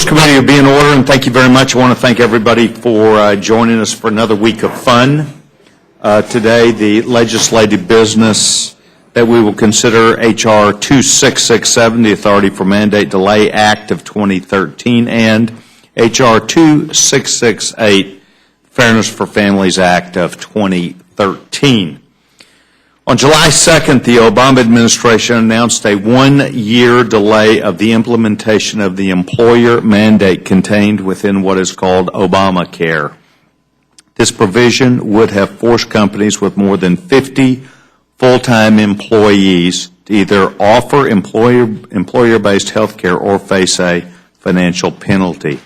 Rules Committee will be in order, and thank you very much. I want to thank everybody for joining us for another week of fun. Today, the legislative business that we will consider H.R. 2667, the Authority for Mandate Delay Act of 2013, and H.R. 2668, Fairness for Families Act of 2013. On July 2nd, the Obama administration announced a one-year delay of the implementation of the employer mandate contained within what is called Obamacare. This provision would have forced companies with more than 50 full-time employees to either offer employer-based health care or face a financial penalty.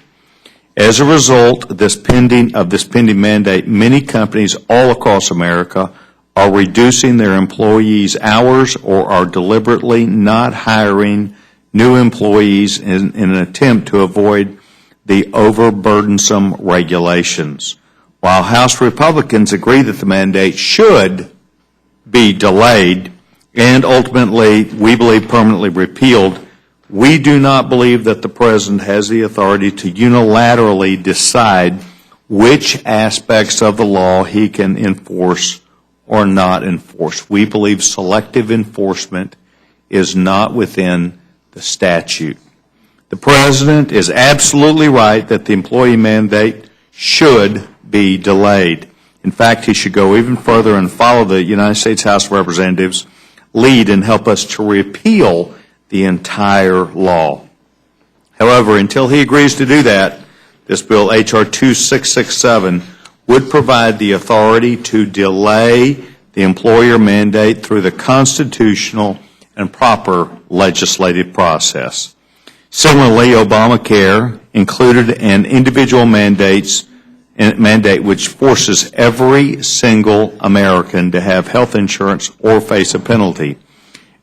As a result of this pending mandate, many companies all across America are reducing their employees' hours or are deliberately not hiring new employees in an attempt to avoid the overburdensome regulations. While House Republicans agree that the mandate should be delayed and ultimately, we believe, permanently repealed, we do not believe that the President has the authority to unilaterally decide which aspects of the law he can enforce or not enforce. We believe selective enforcement is not within the statute. The President is absolutely right that the employee mandate should be delayed. In fact, he should go even further and follow the United States House of Representatives' lead and help us to repeal the entire law. However, until he agrees to do that, this bill, H.R. 2667, would provide the authority to delay the employer mandate through the constitutional and proper legislative process. Similarly, Obamacare included an individual mandate which forces every single American to have health insurance or face a penalty.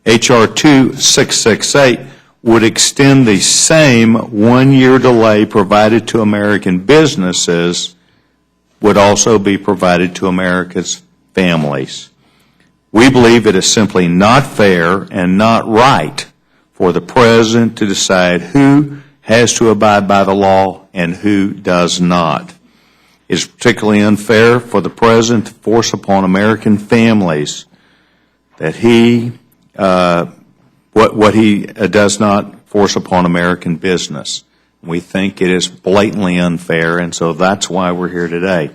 H.R. 2668 would extend the same one-year delay provided to American businesses would also be provided to America's families. We believe it is simply not fair and not right for the President to decide who has to abide by the law and who does not. It is particularly unfair for the President to force upon American families that what he does not force upon American business. We think it is blatantly unfair, and so that's why we're here today.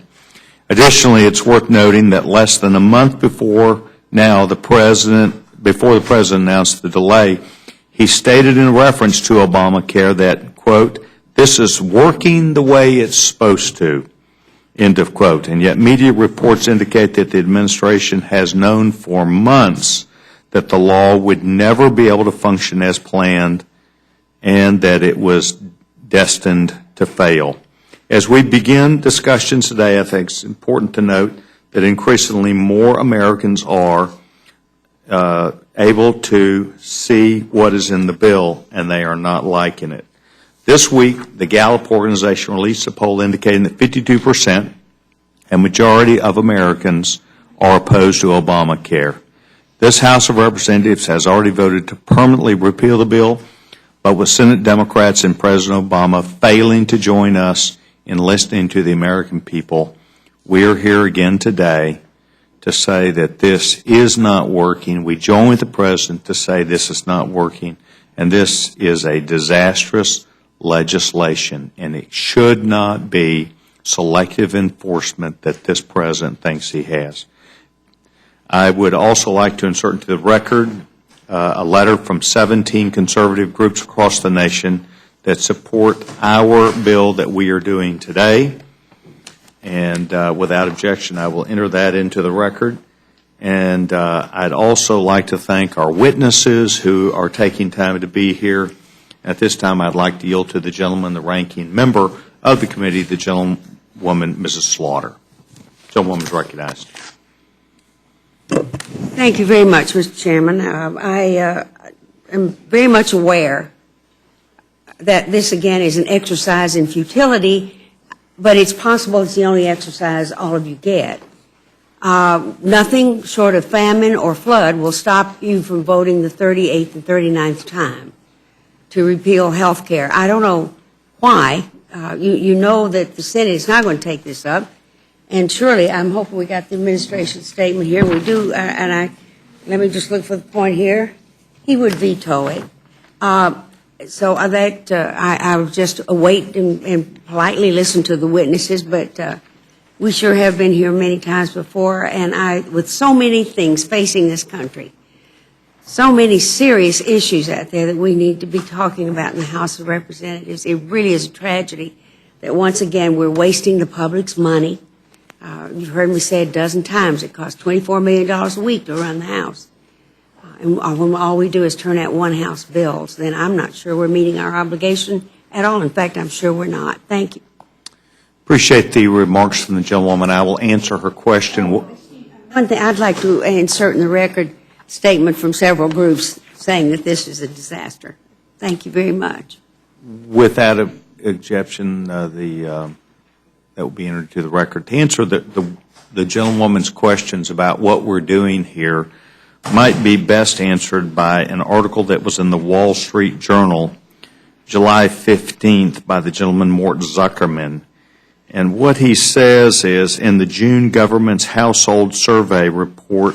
Additionally, it's worth noting that less than a month before the President announced the delay, he stated in reference to Obamacare that, quote, "This is working the way it's supposed to," end of quote. And yet media reports indicate that the administration has known for months that the law would never be able to function as planned and that it was destined to fail. As we begin discussions today, I think it's important to note that increasingly more Americans are able to see what is in the bill, and they are not liking it. This week, the Gallup organization released a poll indicating that 52%, a majority of Americans, are opposed to Obamacare. This House of Representatives has already voted to permanently repeal the bill, but with Senate Democrats and President Obama failing to join us in listening to the American people, we are here again today to say that this is not working. We join with the President to say this is not working, and this is a disastrous legislation, and it should not be selective enforcement that this President thinks he has. I would also like to insert into the record a letter from 17 conservative groups across the nation that support our bill that we are doing today. And without objection, I will enter that into the record. And I'd also like to thank our witnesses who are taking time to be here. At this time, I'd like to yield to the gentleman, the ranking member of the committee, the gentlewoman, Mrs. Slaughter. Gentlewoman is recognized. Thank you very much, Mr. Chairman. I am very much aware that this, again, is an exercise in futility, but it's possible it's the only exercise all of you get. Nothing short of famine or flood will stop you from voting the 38th and 39th time to repeal health care. I don't know why. You know that the Senate is not going to take this up, and surely I'm hoping we got the administration statement here. We do, let me just look for the point here. He would veto it. So that I would just await and politely listen to the witnesses, but we sure have been here many times before, and with so many things facing this country, so many serious issues out there that we need to be talking about in the House of Representatives. It really is a tragedy that once again we're wasting the public's money. You've heard me say a dozen times it costs $24 million a week to run the House. And when all we do is turn out one House bills, then I'm not sure we're meeting our obligation at all. In fact, I'm sure we're not. Thank you. Appreciate the remarks from the gentlewoman. I will answer her question. One thing I'd like to insert in the record, statement from several groups saying that this is a disaster. Thank you very much. Without an exception, that will be entered to the record. To answer the gentlewoman's questions about what we're doing here might be best answered by an article that was in the Wall Street Journal, July 15th, by the gentleman Mort Zuckerman. And what he says is, in the June government's household survey report,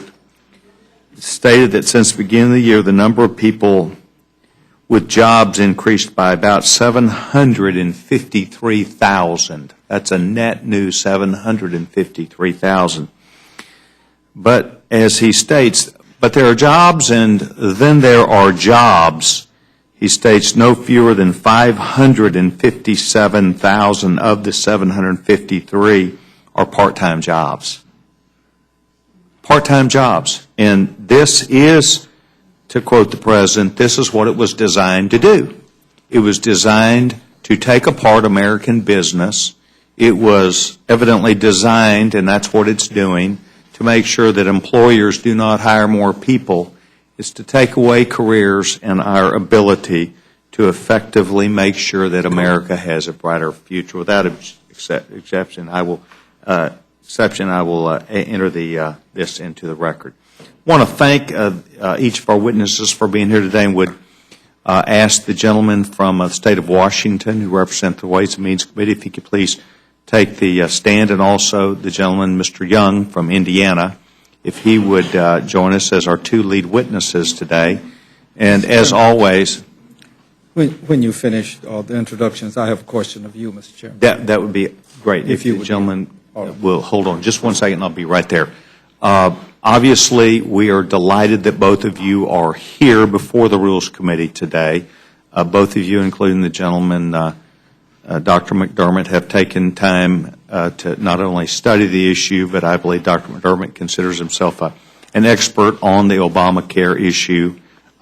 stated that since the beginning of the year, the number of people with jobs increased by about 753,000. That's a net new 753,000. But as he states, but there are jobs and then there are jobs. He states no fewer than 557,000 of the 753 are part-time jobs. Part-time jobs. And this is, to quote the President, this is what it was designed to do. It was designed to take apart American business. It was evidently designed, and that's what it's doing, to make sure that employers do not hire more people. Is to take away careers and our ability to effectively make sure that America has a brighter future. Without exception, I will enter this into the record. I want to thank each of our witnesses for being here today, and would ask the gentleman from the state of Washington who represents the Ways and Means Committee, if he could please take the stand, and also the gentleman, Mr. Young, from Indiana, if he would join us as our two lead witnesses today. And as always, when you finish the introductions, I have a question of you, Mr. Chairman. that would be great. If the gentleman will hold on just one second, I'll be right there. Obviously, we are delighted that both of you are here before the Rules Committee today. Both of you, including the gentleman, Dr. McDermott, have taken time to not only study the issue, but I believe Dr. McDermott considers himself an expert on the Obamacare issue.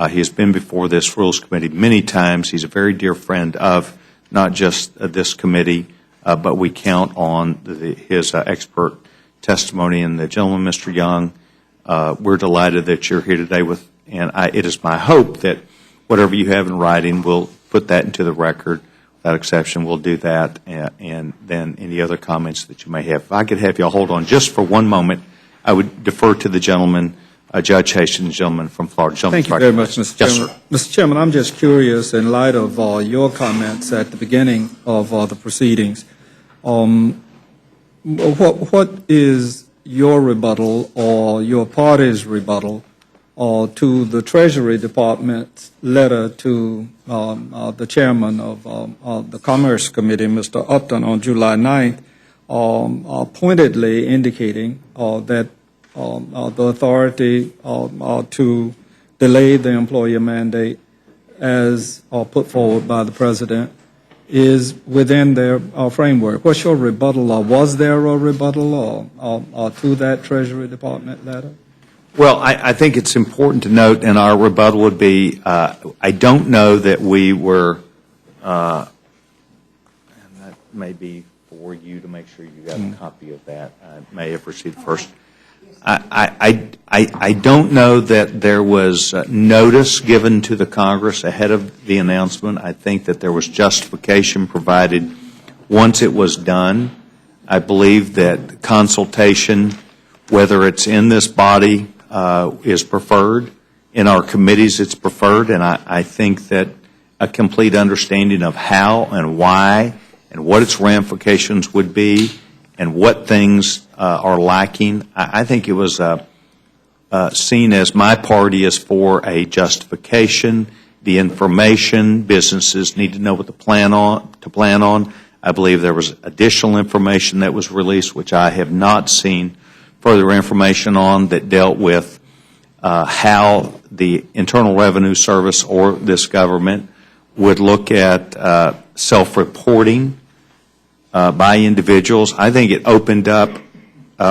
He has been before this Rules Committee many times. He's a very dear friend of not just this committee, but we count on his expert testimony. And the gentleman, Mr. Young, we're delighted that you're here today and it is my hope that whatever you have in writing, we'll put that into the record. Without exception, we'll do that, and then any other comments that you may have. If I could have you all hold on just for one moment, I would defer to the gentleman, Judge Hastings, gentleman from Florida. Thank you very much, Mr. Chairman. Yes, sir. Mr. Chairman, I'm just curious, in light of your comments at the beginning of the proceedings, what is your rebuttal or your party's rebuttal to the Treasury Department's letter to the chairman of the Commerce Committee, Mr. Upton, on July 9th, pointedly indicating that the authority to delay the employer mandate as put forward by the President is within their framework. What's your rebuttal, or was there a rebuttal to that Treasury Department letter? Well, I think it's important to note, and our rebuttal would be, I don't know that we were, and that may be for you to make sure you got a copy of that. I may have received first. I don't know that there was notice given to the Congress ahead of the announcement. I think that there was justification provided once it was done. I believe that consultation, whether it's in this body, is preferred. In our committees, it's preferred, and I think that a complete understanding of how and why and what its ramifications would be and what things are lacking. I think it was seen as my party is for a justification, the information. Businesses need to know what to plan on. I believe there was additional information that was released, which I have not seen further information on, that dealt with how the Internal Revenue Service or this government would look at self-reporting by individuals. I think it opened up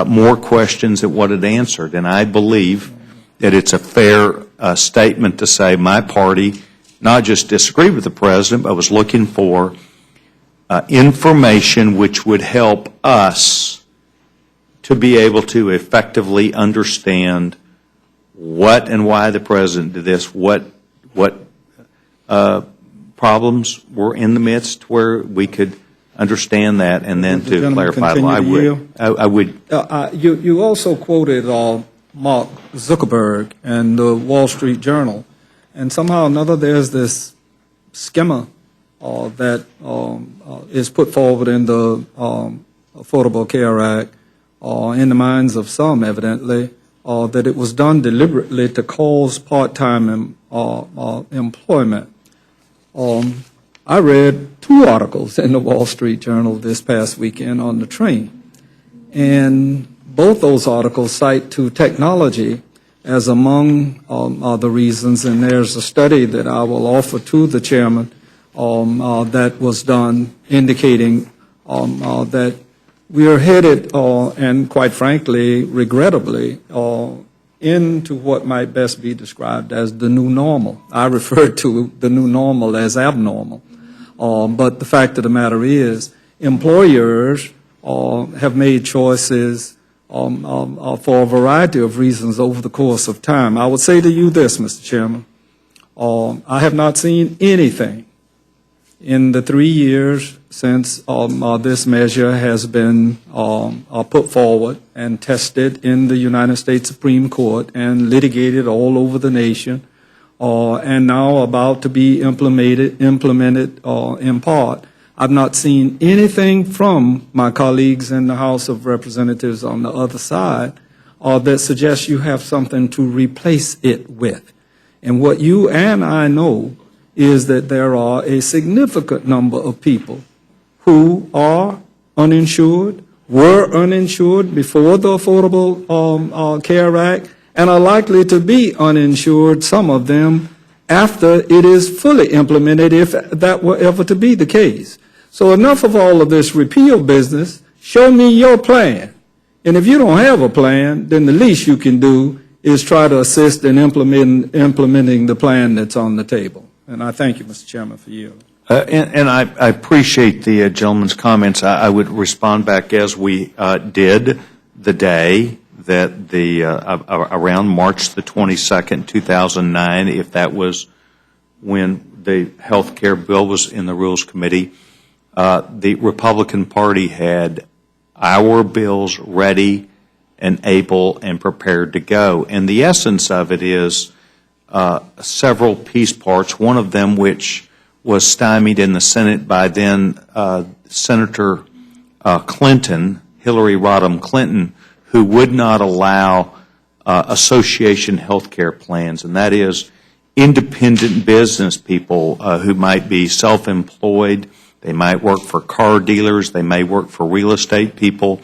more questions than what it answered, and I believe that it's a fair statement to say my party not just disagreed with the president, but was looking for information which would help us to be able to effectively understand what and why the president did this, what problems were in the midst where we could understand that, and then to clarify. I would. You also quoted Mark Zuckerberg and the Wall Street Journal, and somehow or another there's this schema that is put forward in the Affordable Care Act, in the minds of some, evidently, that it was done deliberately to cause part-time employment. I read 2 articles in the Wall Street Journal this past weekend on the train, and both those articles cite to technology as among the reasons, and there's a study that I will offer to the chairman that was done indicating that we are headed, and quite frankly, regrettably, into what might best be described as the new normal. I refer to the new normal as abnormal. But the fact of the matter is, employers have made choices for a variety of reasons over the course of time. I would say to you this, Mr. Chairman, I have not seen anything in the 3 years since this measure has been put forward and tested in the United States Supreme Court and litigated all over the nation, and now about to be implemented in part. I've not seen anything from my colleagues in the House of Representatives on the other side that suggests you have something to replace it with. And what you and I know is that there are a significant number of people who are uninsured, were uninsured before the Affordable Care Act, and are likely to be uninsured, some of them, after it is fully implemented, if that were ever to be the case. So enough of all of this repeal business. Show me your plan. And if you don't have a plan, then the least you can do is try to assist in implementing the plan that's on the table. And I thank you, Mr. Chairman, for you. And I appreciate the gentleman's comments. I would respond back as we did the day that around March the 22nd, 2009, if that was when the health care bill was in the Rules Committee, the Republican Party had our bills ready and able and prepared to go. And the essence of it is several piece parts, one of them which was stymied in the Senate by then Senator Clinton, Hillary Rodham Clinton, who would not allow association health care plans, and that is independent business people who might be self-employed, they might work for car dealers, they may work for real estate people,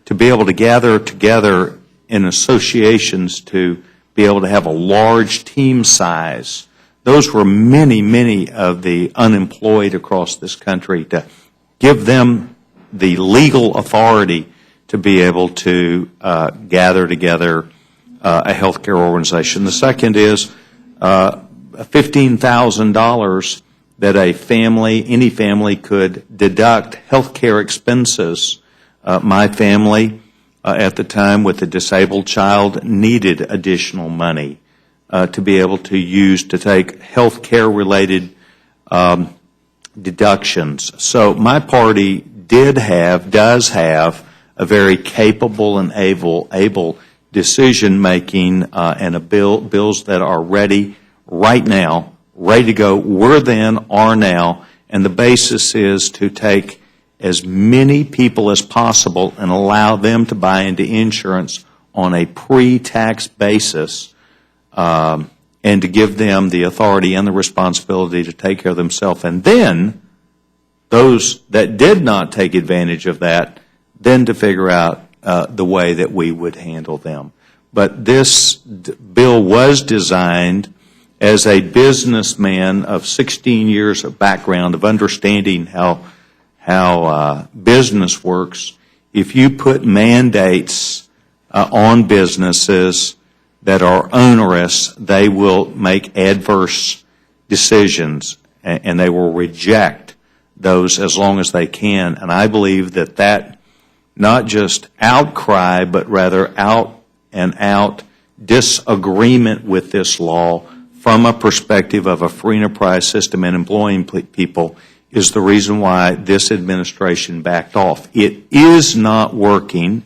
to be able to gather together in associations to be able to have a large team size. Those were many, many of the unemployed across this country, to give them the legal authority to be able to gather together a healthcare organization. The second is $15,000 that a family, any family, could deduct healthcare expenses. My family, at the time with a disabled child, needed additional money to be able to use to take healthcare related deductions. So my party does have a very capable and able decision making and bills that are ready right now, ready to go. Were then, are now, and the basis is to take as many people as possible and allow them to buy into insurance on a pre-tax basis, and to give them the authority and the responsibility to take care of themselves. And then, those that did not take advantage of that, then to figure out the way that we would handle them. But this bill was designed as a businessman of 16 years of background, of understanding how business works. If you put mandates on businesses that are onerous, they will make adverse decisions, and they will reject those as long as they can. And I believe that not just outcry, but rather out and out disagreement with this law from a perspective of a free enterprise system and employing people is the reason why this administration backed off. It is not working.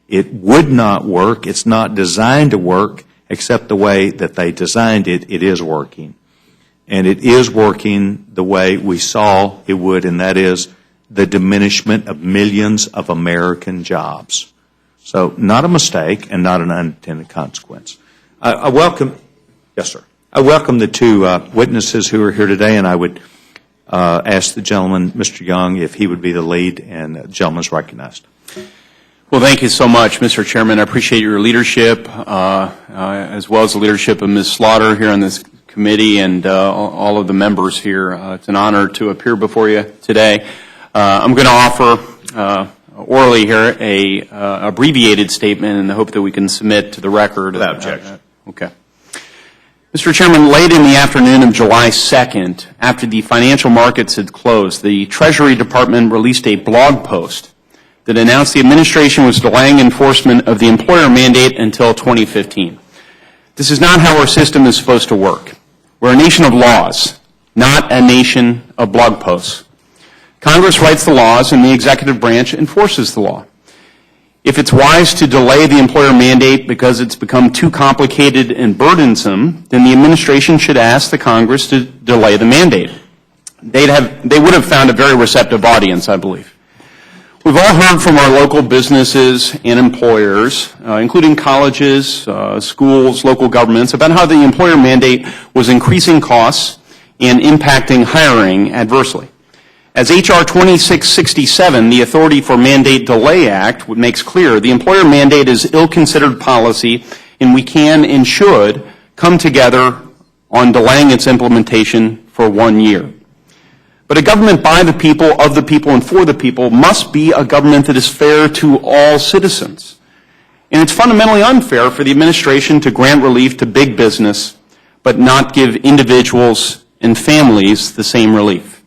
It would not work. It's not designed to work, except the way that they designed it. It is working. And it is working the way we saw it would, and that is the diminishment of millions of American jobs. So not a mistake and not an unintended consequence. I welcome, yes, sir. I welcome the two witnesses who are here today, and I would ask the gentleman, Mr. Young, if he would be the lead, and the gentleman is recognized. Well, thank you so much, Mr. Chairman. I appreciate your leadership, as well as the leadership of Ms. Slaughter here on this committee and all of the members here. It's an honor to appear before you today. I'm going to offer orally here a abbreviated statement in the hope that we can submit to the record. Without objection. Okay. Mr. Chairman, late in the afternoon of July 2nd, after the financial markets had closed, the Treasury Department released a blog post that announced the administration was delaying enforcement of the employer mandate until 2015. This is not how our system is supposed to work. We're a nation of laws, not a nation of blog posts. Congress writes the laws and the executive branch enforces the law. If it's wise to delay the employer mandate because it's become too complicated and burdensome, then the administration should ask the Congress to delay the mandate. They would have found a very receptive audience, I believe. We've all heard from our local businesses and employers, including colleges, schools, local governments, about how the employer mandate was increasing costs and impacting hiring adversely. As H.R. 2667, the Authority for Mandate Delay Act, makes clear, the employer mandate is ill-considered policy, and we can and should come together on delaying its implementation for 1 year. But a government by the people, of the people, and for the people must be a government that is fair to all citizens. And it's fundamentally unfair for the administration to grant relief to big business, but not give individuals and families the same relief.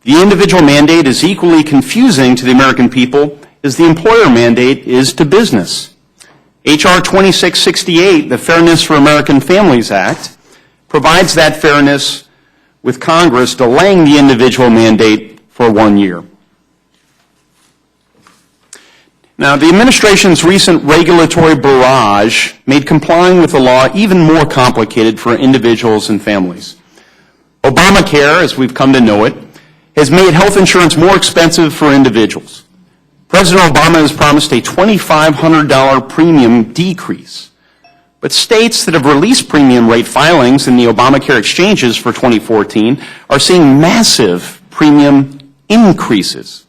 The individual mandate is equally confusing to the American people as the employer mandate is to business. H.R. 2668, the Fairness for American Families Act, provides that fairness with Congress delaying the individual mandate for 1 year. Now, the administration's recent regulatory barrage made complying with the law even more complicated for individuals and families. Obamacare, as we've come to know it, has made health insurance more expensive for individuals. President Obama has promised a $2,500 premium decrease. But states that have released premium rate filings in the Obamacare exchanges for 2014 are seeing massive premium increases.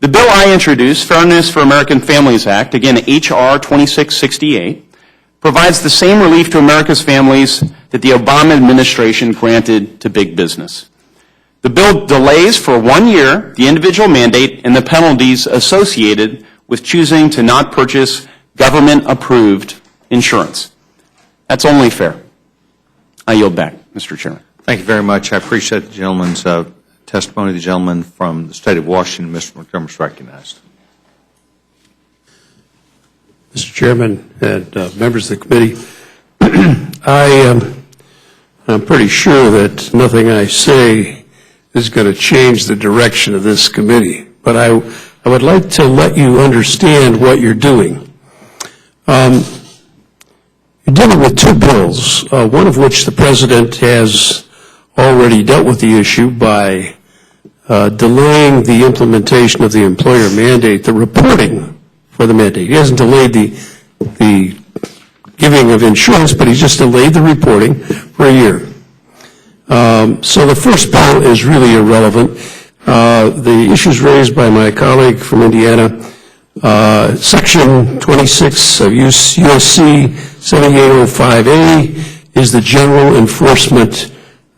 The bill I introduced, Fairness for American Families Act, again H.R. 2668, provides the same relief to America's families that the Obama administration granted to big business. The bill delays for 1 year the individual mandate and the penalties associated with choosing to not purchase government-approved insurance. That's only fair. I yield back, Mr. Chairman. Thank you very much. I appreciate the gentleman's testimony. The gentleman from the state of Washington, Mr. McDermott, is recognized. Mr. Chairman and members of the committee, I'm pretty sure that nothing I say is going to change the direction of this committee, but I would like to let you understand what you're doing. You're dealing with two bills, one of which the President has already dealt with the issue by delaying the implementation of the employer mandate, the reporting for the mandate. He hasn't delayed the giving of insurance, but he's just delayed the reporting for a year. So the first bill is really irrelevant. The issues raised by my colleague from Indiana, Section 26 of USC 7805A is the general enforcement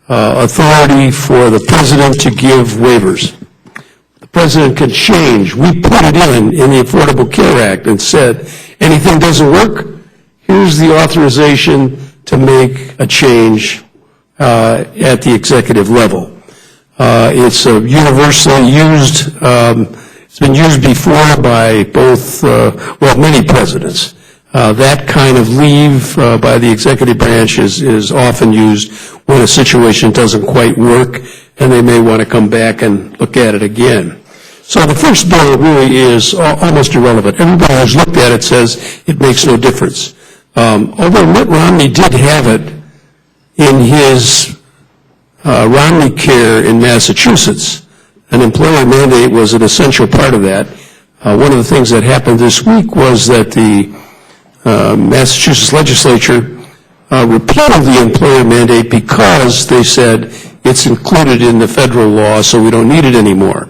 authority for the president to give waivers. The president can change. We put it in the Affordable Care Act and said, anything doesn't work, here's the authorization to make a change at the executive level. It's universally used. It's been used before by both, many presidents. That kind of leave by the executive branch is often used when a situation doesn't quite work and they may want to come back and look at it again. So the first bill really is almost irrelevant. Everybody who's looked at it says it makes no difference. Although Mitt Romney did have it in his Romney Care in Massachusetts, an employer mandate was an essential part of that. One of the things that happened this week was that the Massachusetts legislature repealed the employer mandate because they said it's included in the federal law, so we don't need it anymore.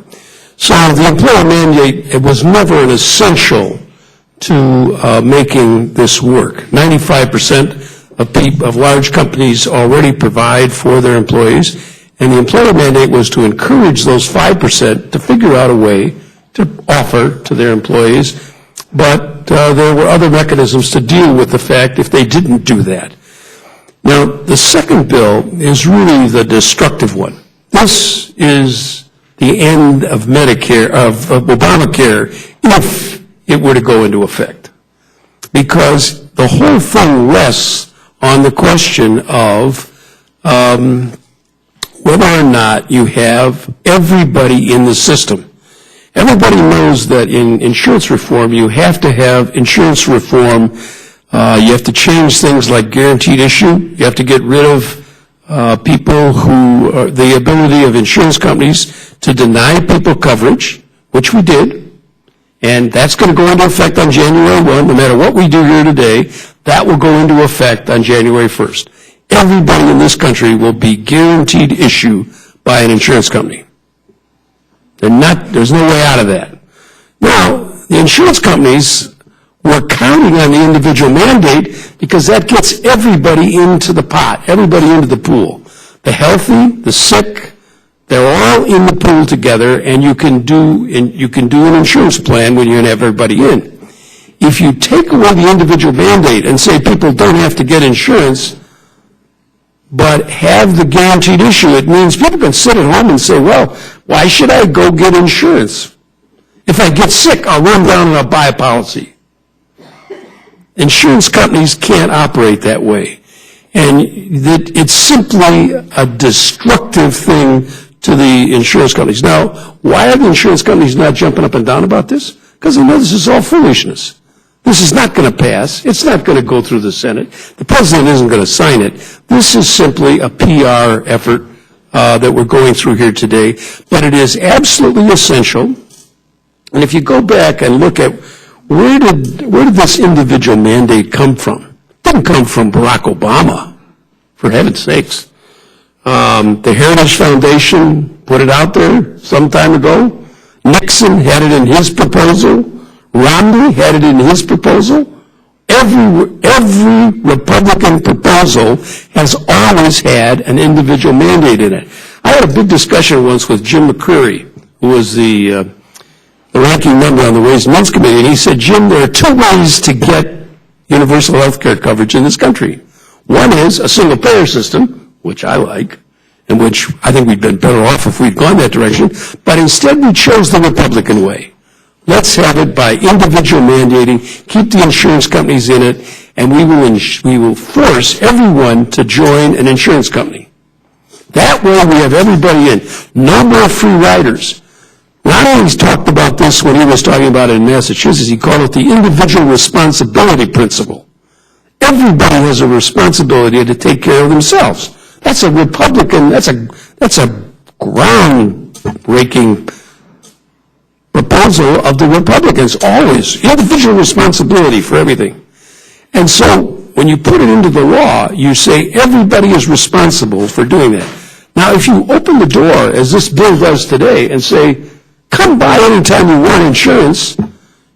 So the employer mandate, it was never an essential to making this work. 95% of large companies already provide for their employees, and the employer mandate was to encourage those 5% to figure out a way to offer to their employees, but there were other mechanisms to deal with the fact if they didn't do that. Now, the second bill is really the destructive one. This is the end of Medicare, of Obamacare, if it were to go into effect. Because the whole thing rests on the question of whether or not you have everybody in the system. Everybody knows that in insurance reform, you have to have insurance reform. You have to change things like guaranteed issue. You have to get rid of people who, the ability of insurance companies to deny people coverage, which we did. And that's going to go into effect on January 1. No matter what we do here today, that will go into effect on January 1st. Everybody in this country will be guaranteed issue by an insurance company. There's no way out of that. Now, the insurance companies were counting on the individual mandate because that gets everybody into the pot, everybody into the pool. The healthy, the sick, they're all in the pool together, and you can do an insurance plan when you have everybody in. If you take away the individual mandate and say people don't have to get insurance, but have the guaranteed issue, it means people can sit at home and say, well, why should I go get insurance? If I get sick, I'll run down and I'll buy a policy. Insurance companies can't operate that way. And it's simply a destructive thing to the insurance companies. Now, why are the insurance companies not jumping up and down about this? Because they know this is all foolishness. This is not going to pass. It's not going to go through the Senate. The president isn't going to sign it. This is simply a PR effort that we're going through here today. But it is absolutely essential. And if you go back and look at where did this individual mandate come from? It didn't come from Barack Obama, for heaven's sakes. The Heritage Foundation put it out there some time ago. Nixon had it in his proposal. Romney had it in his proposal. Every Republican proposal has always had an individual mandate in it. I had a big discussion once with Jim McCreary, who was the ranking member on the Ways and Means Committee, and he said, Jim, there are two ways to get universal health care coverage in this country. One is a single-payer system, which I like, and which I think we'd been better off if we'd gone that direction, but instead we chose the Republican way. Let's have it by individual mandating, keep the insurance companies in it, and we will force everyone to join an insurance company. That way we have everybody in. No more free riders. Ron always talked about this when he was talking about it in Massachusetts. He called it the individual responsibility principle. Everybody has a responsibility to take care of themselves. That's a Republican, that's a groundbreaking proposal of the Republicans, always. Individual responsibility for everything. And so, when you put it into the law, you say everybody is responsible for doing that. Now, if you open the door, as this bill does today, and say, come by anytime you want insurance,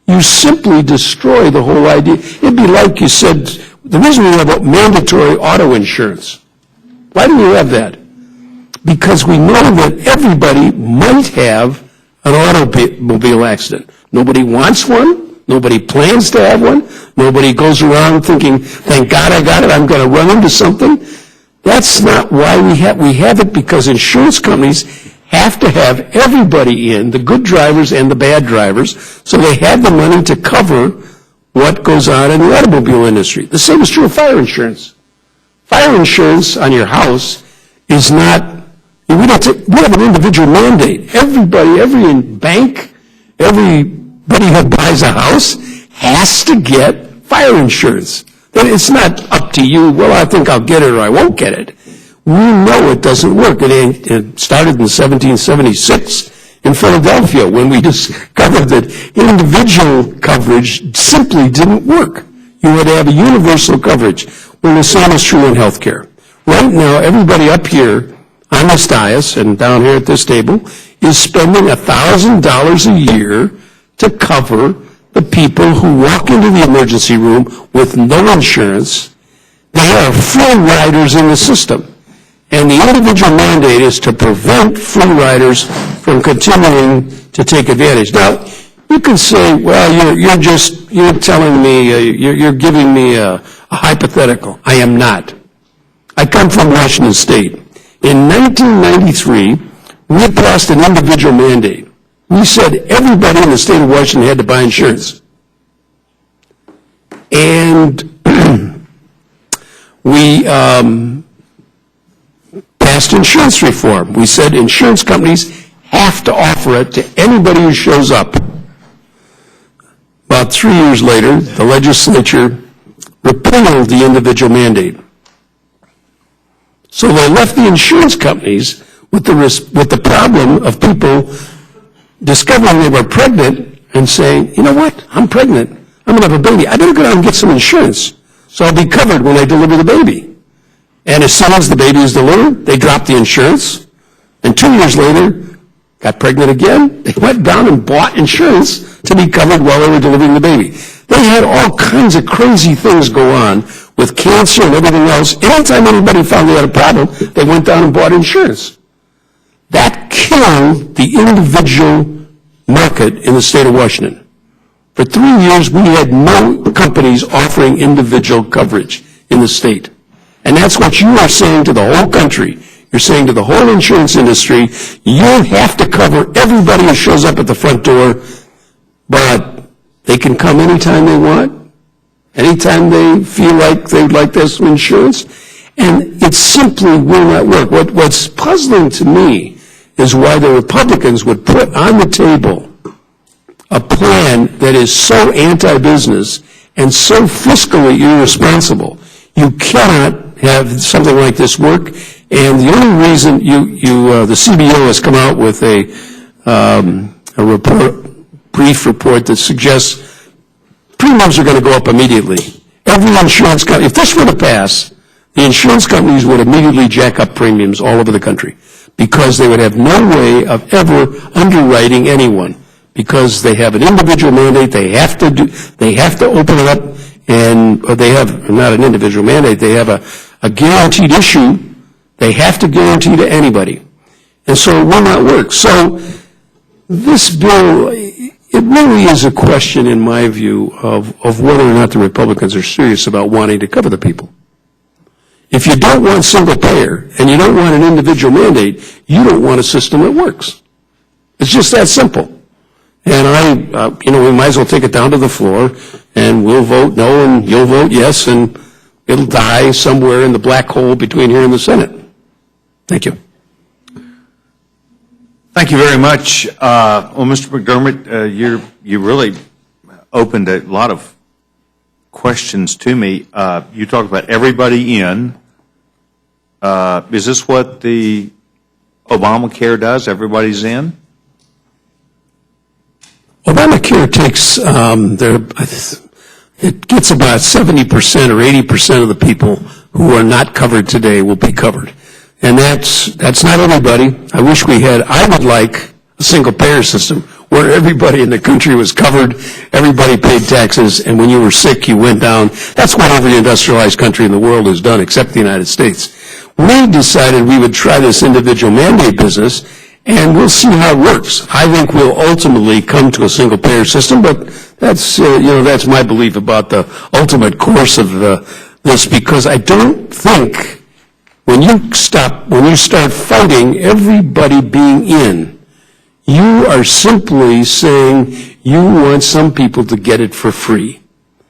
you simply destroy the whole idea. It'd be like you said, the reason we have mandatory auto insurance. Why do we have that? Because we know that everybody might have an automobile accident. Nobody wants one. Nobody plans to have one. Nobody goes around thinking, thank God I got it, I'm going to run into something. That's not why we have it because insurance companies have to have everybody in, the good drivers and the bad drivers, so they have the money to cover what goes on in the automobile industry. The same is true of fire insurance. Fire insurance on your house is not, we have an individual mandate. Everybody, every bank, everybody who buys a house has to get fire insurance. It's not up to you, well, I think I'll get it or I won't get it. We know it doesn't work. It started in 1776 in Philadelphia when we discovered that individual coverage simply didn't work. You had to have a universal coverage. Well, the same is true in healthcare. Right now, everybody up here on this dais and down here at this table is spending $1,000 a year to cover the people who walk into the emergency room with no insurance. They are free riders in the system. And the individual mandate is to prevent free riders from continuing to take advantage. Now, you can say, well, you're telling me, you're giving me a hypothetical. I am not. I come from Washington State. In 1993, we passed an individual mandate. We said everybody in the state of Washington had to buy insurance. And we passed insurance reform. We said insurance companies have to offer it to anybody who shows up. About 3 years later, the legislature repealed the individual mandate. So they left the insurance companies with the problem of people discovering they were pregnant and saying, you know what, I'm pregnant, I'm going to have a baby, I better go out and get some insurance so I'll be covered when I deliver the baby. And as soon as the baby is delivered, they dropped the insurance, and 2 years later, got pregnant again, they went down and bought insurance to be covered while they were delivering the baby. They had all kinds of crazy things go on with cancer and everything else. Anytime anybody found they had a problem, they went down and bought insurance. That killed the individual market in the state of Washington. For 3 years, we had no companies offering individual coverage in the state. And that's what you are saying to the whole country. You're saying to the whole insurance industry, you have to cover everybody who shows up at the front door, but they can come anytime they want, anytime they feel like they would like to have some insurance, and it simply will not work. What's puzzling to me is why the Republicans would put on the table a plan that is so anti-business and so fiscally irresponsible. You cannot have something like this work, and the only reason the CBO has come out with a brief report that suggests premiums are going to go up immediately. Every insurance company, if this were to pass, the insurance companies would immediately jack up premiums all over the country because they would have no way of ever underwriting anyone because they have an individual mandate. They have to open it up, or they have not an individual mandate. They have a guaranteed issue. They have to guarantee to anybody, and so it will not work. So this bill, it really is a question, in my view, of whether or not the Republicans are serious about wanting to cover the people. If you don't want single payer and you don't want an individual mandate, you don't want a system that works. It's just that simple. And we might as well take it down to the floor, and we'll vote no, and you'll vote yes, and it'll die somewhere in the black hole between here and the Senate. Thank you. Thank you very much. Well, Mr. McDermott, you really opened a lot of questions to me. You talked about everybody in, Is this what the Obamacare does? Everybody's in? Obamacare takes, it gets about 70% or 80% of the people who are not covered today will be covered. And that's not everybody. I would like a single payer system where everybody in the country was covered, everybody paid taxes, and when you were sick, you went down. That's what every industrialized country in the world has done, except the United States. We decided we would try this individual mandate business, and we'll see how it works. I think we'll ultimately come to a single payer system, but that's that's my belief about the ultimate course of this, because I don't think when you start fighting everybody being in, you are simply saying you want some people to get it for free.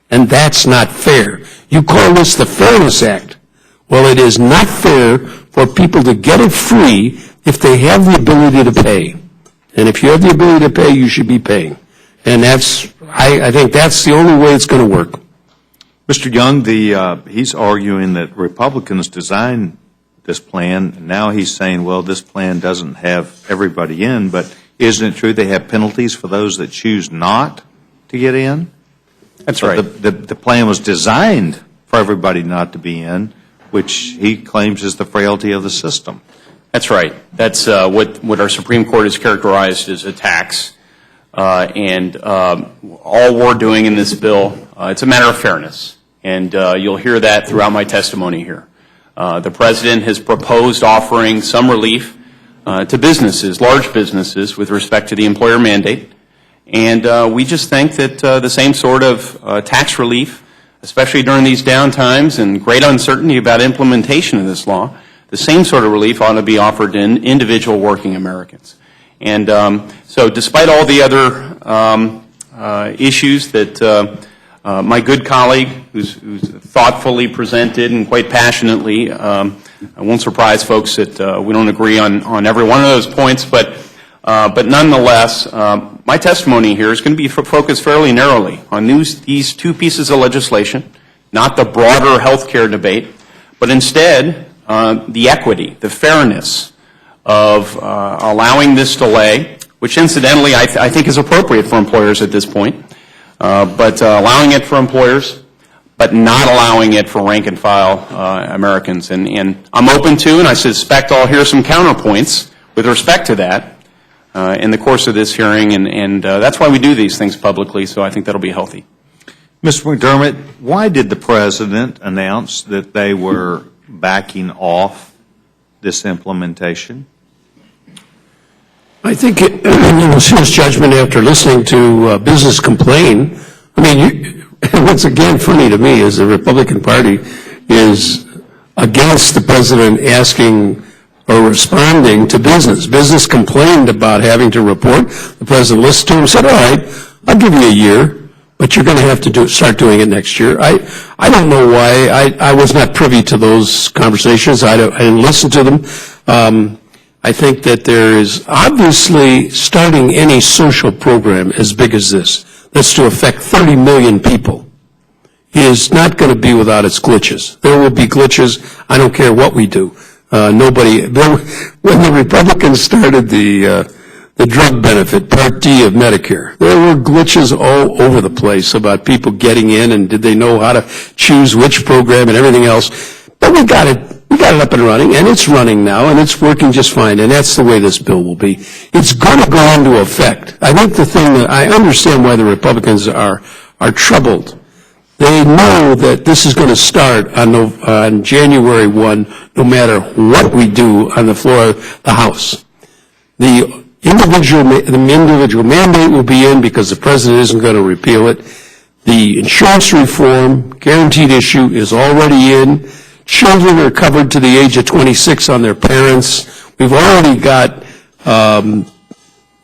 And that's not fair. You call this the Fairness Act. Well, it is not fair for people to get it free if they have the ability to pay. And if you have the ability to pay, you should be paying. And I think that's the only way it's going to work. Mr. Young, he's arguing that Republicans designed this plan, and now he's saying, well, this plan doesn't have everybody in, but isn't it true they have penalties for those that choose not to get in? That's right. The plan was designed for everybody not to be in, which he claims is the frailty of the system. That's right. That's what our Supreme Court has characterized as a tax. And all we're doing in this bill, it's a matter of fairness. And you'll hear that throughout my testimony here. The President has proposed offering some relief to businesses, large businesses, with respect to the employer mandate. And we just think that the same sort of tax relief, especially during these down times and great uncertainty about implementation of this law, the same sort of relief ought to be offered to individual working Americans. And so despite all the other issues that my good colleague, who's thoughtfully presented and quite passionately, I won't surprise folks that we don't agree on every one of those points, but nonetheless, my testimony here is going to be focused fairly narrowly on these two pieces of legislation, not the broader health care debate, but instead the equity, the fairness of allowing this delay, which incidentally I think is appropriate for employers at this point, but allowing it for employers, but not allowing it for rank and file Americans. And I'm open to, and I suspect I'll hear some counterpoints with respect to that in the course of this hearing, and that's why we do these things publicly, so I think that'll be healthy. Mr. McDermott, why did the President announce that they were backing off this implementation? I think it was his judgment after listening to business complain. I mean, what's again funny to me is the Republican Party is against the President asking or responding to business. Business complained about having to report. The President listened to him and said, all right, I'll give you a year, but you're going to have to start doing it next year. I don't know why. I was not privy to those conversations. I didn't listen to them. I think that there is obviously starting any social program as big as this, that's to affect 30 million people, is not going to be without its glitches. There will be glitches. I don't care what we do. When the Republicans started the drug benefit, Part D of Medicare, there were glitches all over the place about people getting in and did they know how to choose which program and everything else. But we got it up and running, and it's running now, and it's working just fine, and that's the way this bill will be. It's going to go into effect. I think the thing that I understand why the Republicans are troubled. They know that this is going to start on January 1, no matter what we do on the floor of the House. The individual mandate will be in because the President isn't going to repeal it. The insurance reform, guaranteed issue, is already in. Children are covered to the age of 26 on their parents. We've already got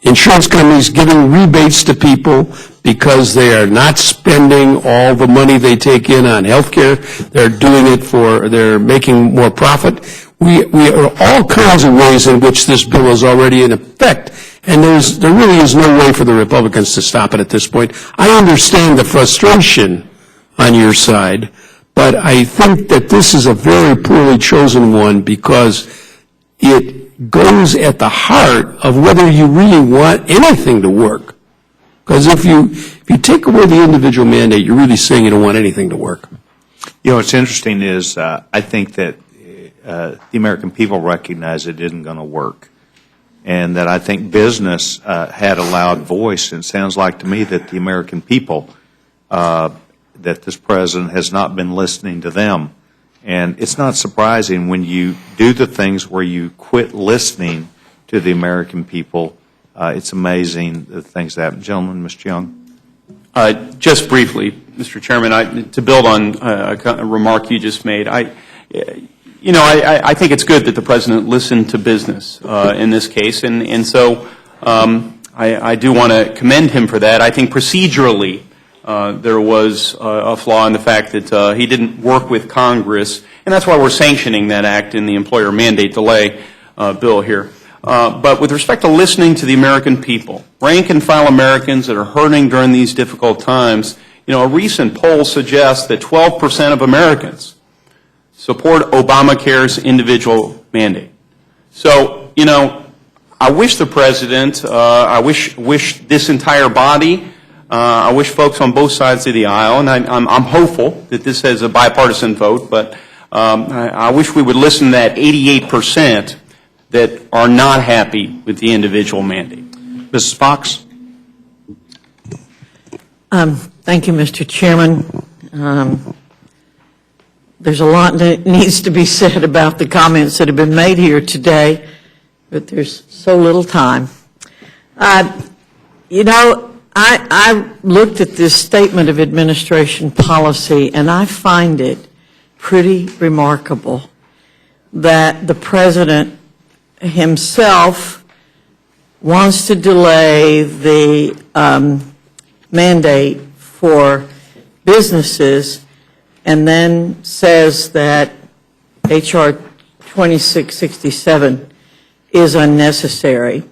insurance companies giving rebates to people because they are not spending all the money they take in on health care. They're making more profit. We are all kinds of ways in which this bill is already in effect, and there really is no way for the Republicans to stop it at this point. I understand the frustration on your side, But I think that this is a very poorly chosen one because it goes at the heart of whether you really want anything to work. Because if you take away the individual mandate, you're really saying you don't want anything to work. You know, what's interesting is I think that the American people recognize it isn't going to work, and that I think business had a loud voice, and it sounds like to me that the American people, that this president has not been listening to them. And it's not surprising when you do the things where you quit listening to the American people. It's amazing the things that happen. Gentlemen, Mr. Young. Just briefly, Mr. Chairman, to build on a remark you just made, I think it's good that the President listened to business in this case, and so I do want to commend him for that. I think procedurally there was a flaw in the fact that he didn't work with Congress, and that's why we're sanctioning that act in the employer mandate delay bill here. But with respect to listening to the American people, rank and file Americans that are hurting during these difficult times, a recent poll suggests that 12% of Americans support Obamacare's individual mandate. So, I wish the President, I wish this entire body, I wish folks on both sides of the aisle, and I'm hopeful that this has a bipartisan vote, but I wish we would listen to that 88% that are not happy with the individual mandate. Mrs. Fox? Thank you, Mr. Chairman. There's a lot that needs to be said about the comments that have been made here today, but there's so little time. I looked at this statement of administration policy, and I find it pretty remarkable that the President himself wants to delay the mandate for businesses and then says that H.R. 2667 is unnecessary,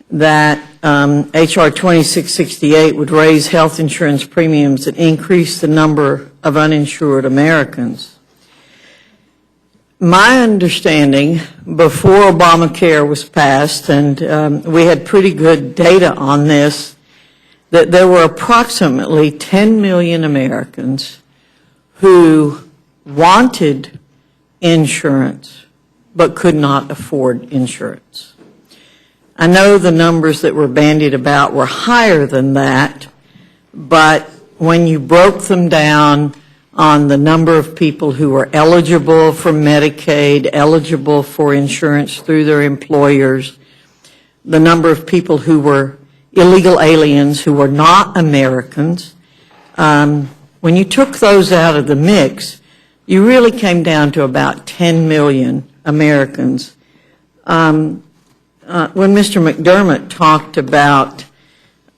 that H.R. 2668 would raise health insurance premiums and increase the number of uninsured Americans. My understanding, before Obamacare was passed, and we had pretty good data on this, that there were approximately 10 million Americans who wanted insurance but could not afford insurance. I know the numbers that were bandied about were higher than that, but when you broke them down on the number of people who were eligible for Medicaid, eligible for insurance through their employers, the number of people who were illegal aliens who were not Americans, when you took those out of the mix, you really came down to about 10 million Americans. When Mr. McDermott talked about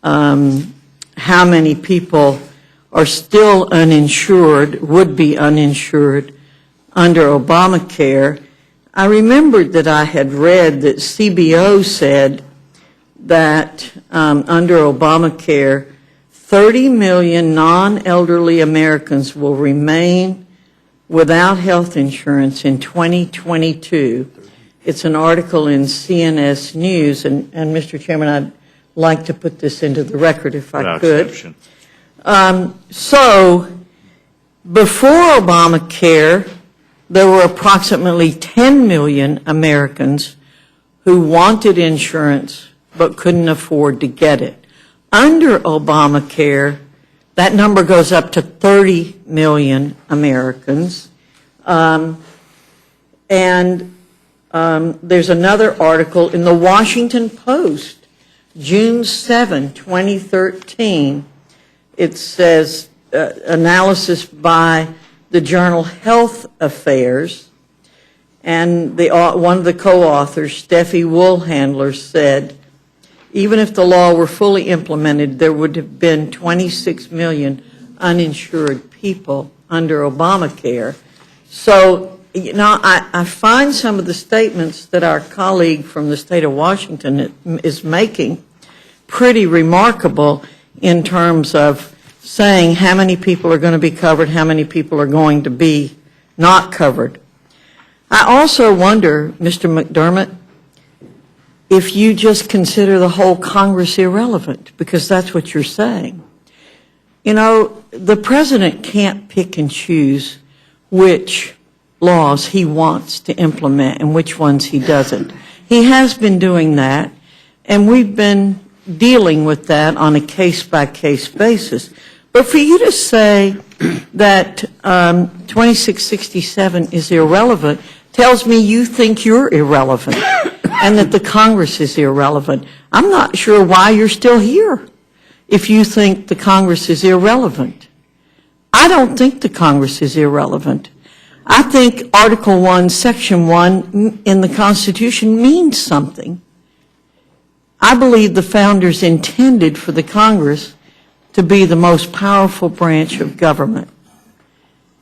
how many people are still uninsured, would be uninsured under Obamacare, I remembered that I had read that CBO said that under Obamacare, 30 million non-elderly Americans will remain without health insurance in 2022. It's an article in CNS News, and Mr. Chairman, I'd like to put this into the record if I could. Exception. So, before Obamacare, there were approximately 10 million Americans who wanted insurance but couldn't afford to get it. Under Obamacare, that number goes up to 30 million Americans. There's another article in the Washington Post, June 7, 2013. It says, analysis by the journal Health Affairs, and one of the co-authors, Steffi Woolhandler, said, even if the law were fully implemented, there would have been 26 million uninsured people under Obamacare. So, I find some of the statements that our colleague from the state of Washington is making pretty remarkable in terms of saying how many people are going to be covered, how many people are going to be not covered. I also wonder, Mr. McDermott, if you just consider the whole Congress irrelevant, because that's what you're saying. You know, the president can't pick and choose which laws he wants to implement and which ones he doesn't. He has been doing that, and we've been dealing with that on a case-by-case basis. But for you to say that 2667 is irrelevant tells me you think you're irrelevant and that the Congress is irrelevant. I'm not sure why you're still here if you think the Congress is irrelevant. I don't think the Congress is irrelevant. I think Article 1, Section 1 in the Constitution means something. I believe the founders intended for the Congress to be the most powerful branch of government.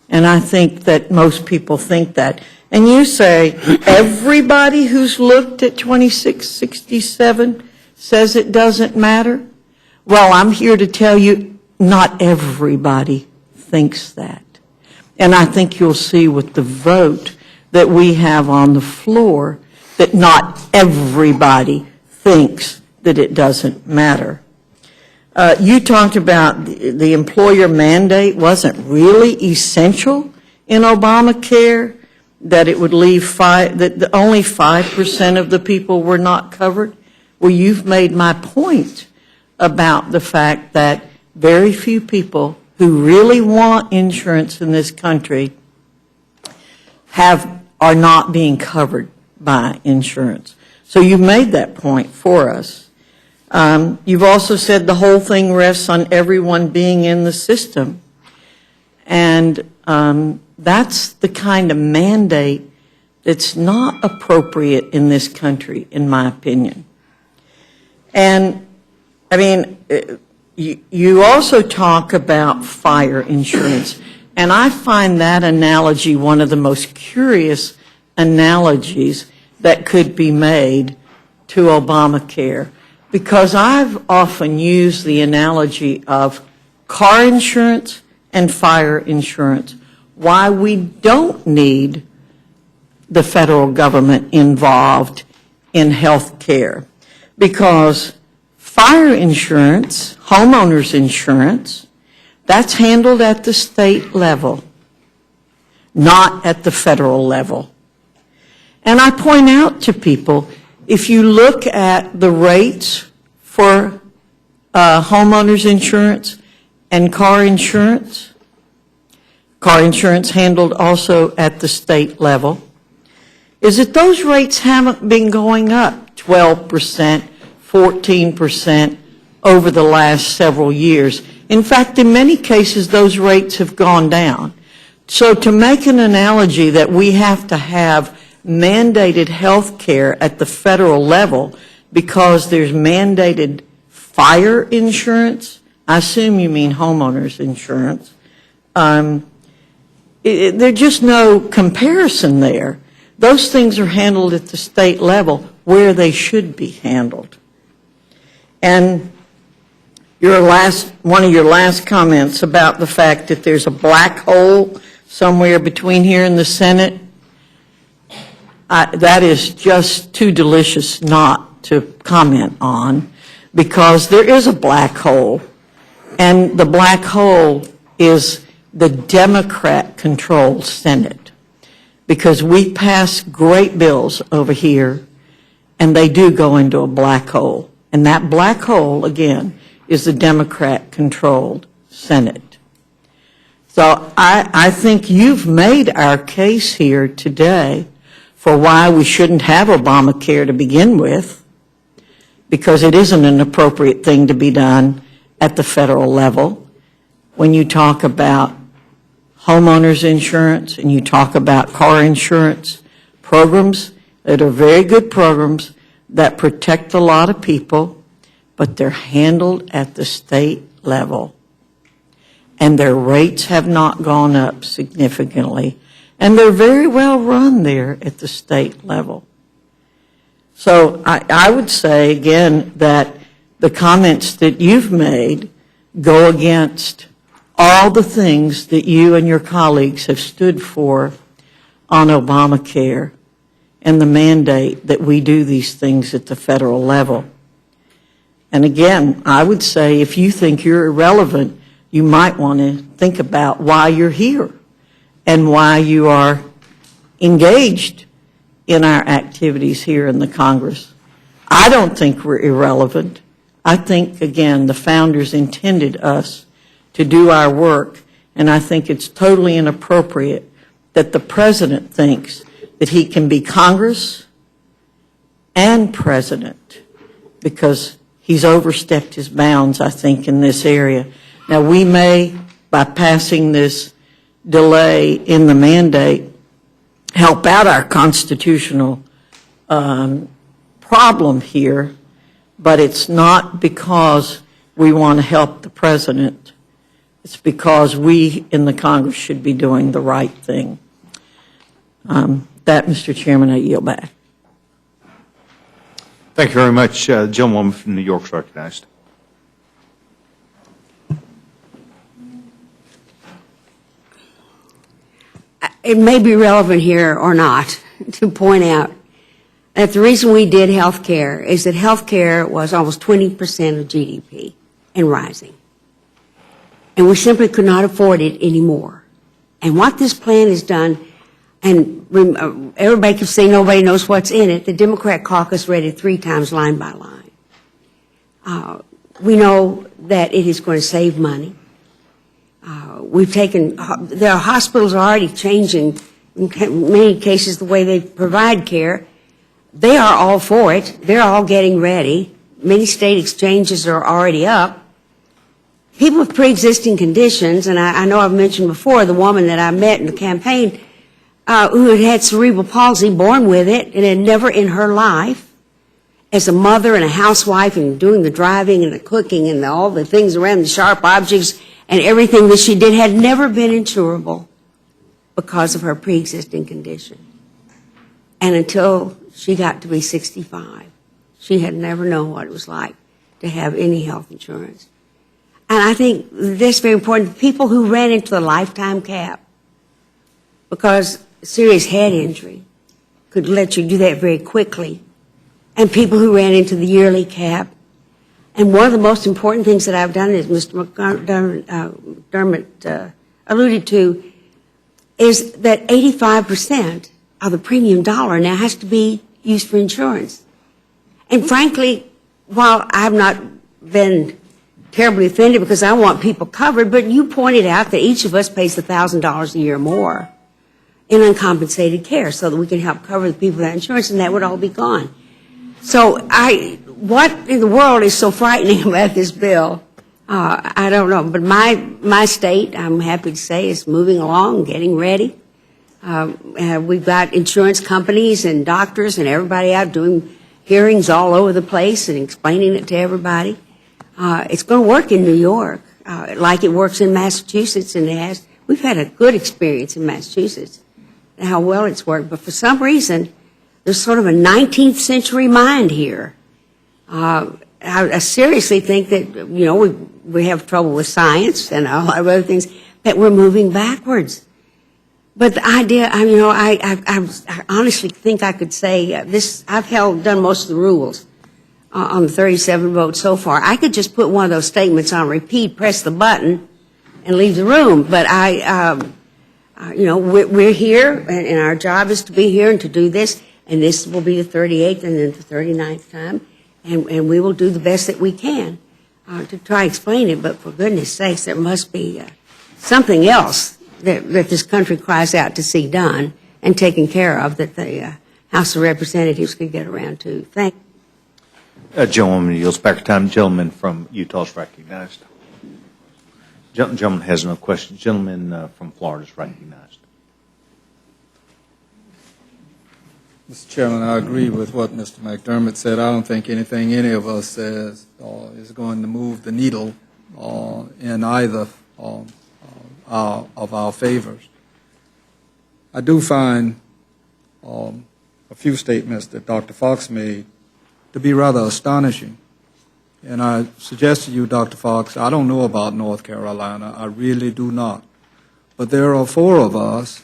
And I think that most people think that. And you say everybody who's looked at 2667 says it doesn't matter? Well, I'm here to tell you not everybody thinks that. And I think you'll see with the vote that we have on the floor that not everybody thinks that it doesn't matter. You talked about the employer mandate wasn't really essential in Obamacare, that it would leave that only 5% of the people were not covered. Well, you've made my point about the fact that very few people who really want insurance in this country are not being covered by insurance. So you've made that point for us. You've also said the whole thing rests on everyone being in the system. And that's the kind of mandate that's not appropriate in this country, in my opinion. And, I mean, you also talk about fire insurance. And I find that analogy one of the most curious analogies that could be made to Obamacare, because I've often used the analogy of car insurance and fire insurance, why we don't need the federal government involved in health care. Because fire insurance, homeowners insurance, that's handled at the state level, not at the federal level. And I point out to people, if you look at the rates for homeowners insurance and car insurance handled also at the state level, is that those rates haven't been going up 12%, 14% over the last several years. In fact, in many cases, those rates have gone down. So to make an analogy that we have to have mandated health care at the federal level because there's mandated fire insurance, I assume you mean homeowners insurance, there's just no comparison there. Those things are handled at the state level where they should be handled. And one of your last comments about the fact that there's a black hole somewhere between here and the Senate, that is just too delicious not to comment on, because there is a black hole, and the black hole is the Democrat-controlled Senate, because we pass great bills over here, and they do go into a black hole. And that black hole, again, is the Democrat-controlled Senate. So I think you've made our case here today for why we shouldn't have Obamacare to begin with, because it isn't an appropriate thing to be done at the federal level. When you talk about homeowners insurance and you talk about car insurance programs that are very good programs that protect a lot of people, but they're handled at the state level. And their rates have not gone up significantly. And they're very well run there at the state level. So I would say, again, that the comments that you've made go against all the things that you and your colleagues have stood for on Obamacare and the mandate that we do these things at the federal level. And again, I would say if you think you're irrelevant, you might want to think about why you're here and why you are engaged in our activities here in the Congress. I don't think we're irrelevant. I think, again, the founders intended us to do our work, and I think it's totally inappropriate that the president thinks that he can be Congress and president, because he's overstepped his bounds, I think, in this area. Now, we may, by passing this delay in the mandate, help out our constitutional problem here, but it's not because we want to help the president. It's because we in the Congress should be doing the right thing. That, Mr. Chairman, I yield back. Thank you very much. Gentlewoman from New York is recognized. It may be relevant here or not to point out that the reason we did health care is that health care was almost 20% of GDP and rising. And we simply could not afford it anymore. And what this plan has done, and everybody can say nobody knows what's in it, the Democrat caucus read it 3 times line by line. We know that it is going to save money. There are hospitals already changing, in many cases, the way they provide care. They are all for it. They're all getting ready. Many state exchanges are already up. People with pre-existing conditions, and I know I've mentioned before the woman that I met in the campaign who had had cerebral palsy, born with it, and had never in her life, as a mother and a housewife and doing the driving and the cooking and all the things around the sharp objects and everything that she did, had never been insurable because of her pre-existing condition. And until she got to be 65, she had never known what it was like to have any health insurance. And I think this is very important. People who ran into the lifetime cap because serious head injury could let you do that very quickly. And people who ran into the yearly cap. And one of the most important things that I've done, as Mr. McDermott alluded to, is that 85% of the premium dollar now has to be used for insurance. And frankly, while I've not been terribly offended because I want people covered, but you pointed out that each of us pays $1,000 a year more in uncompensated care so that we can help cover the people without insurance, and that would all be gone. So what in the world is so frightening about this bill? I don't know. But my state, I'm happy to say, is moving along, getting ready. We've got insurance companies and doctors and everybody out doing hearings all over the place and explaining it to everybody. It's going to work in New York like it works in Massachusetts, and we've had a good experience in Massachusetts and how well it's worked. But for some reason, there's sort of a 19th century mind here. I seriously think that, we have trouble with science and a lot of other things, that we're moving backwards. But the idea, I honestly think I could say this, I've done most of the rules on the 37 votes so far. I could just put one of those statements on repeat, press the button, and leave the room. But we're here, and our job is to be here and to do this. And this will be the 38th and then the 39th time. And we will do the best that we can to try to explain it. But for goodness sakes, there must be something else that this country cries out to see done and taken care of that the House of Representatives could get around to. Thank you. Gentlewoman yields back time. Gentleman from Utah is recognized. Gentleman has no questions. Gentleman from Florida is recognized. Mr. Chairman, I agree with what Mr. McDermott said. I don't think anything any of us says is going to move the needle in either of our favors. I do find a few statements that Dr. Fox made to be rather astonishing. And I suggest to you, Dr. Fox, I don't know about North Carolina. I really do not. But there are 4 of us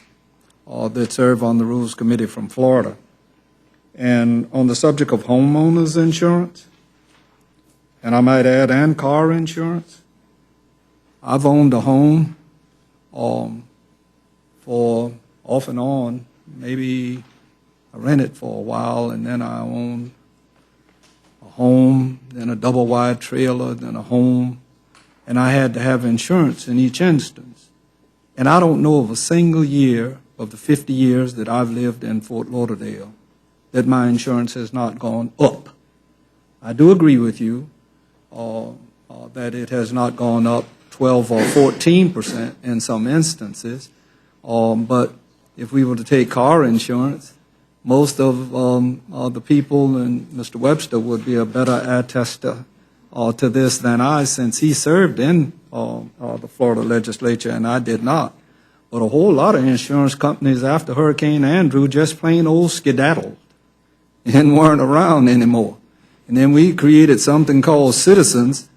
that serve on the Rules Committee from Florida. And on the subject of homeowners insurance, and I might add, and car insurance, I've owned a home for off and on. Maybe I rented for a while, and then I owned a home, then a double-wide trailer, then a home, and I had to have insurance in each instance. And I don't know of a single year of the 50 years that I've lived in Fort Lauderdale that my insurance has not gone up. I do agree with you that it has not gone up 12 or 14% in some instances, but if we were to take car insurance, most of the people, and Mr. Webster would be a better attester to this than I, since he served in the Florida legislature and I did not. But a whole lot of insurance companies after Hurricane Andrew just plain old skedaddled and weren't around anymore. And then we created something called Citizens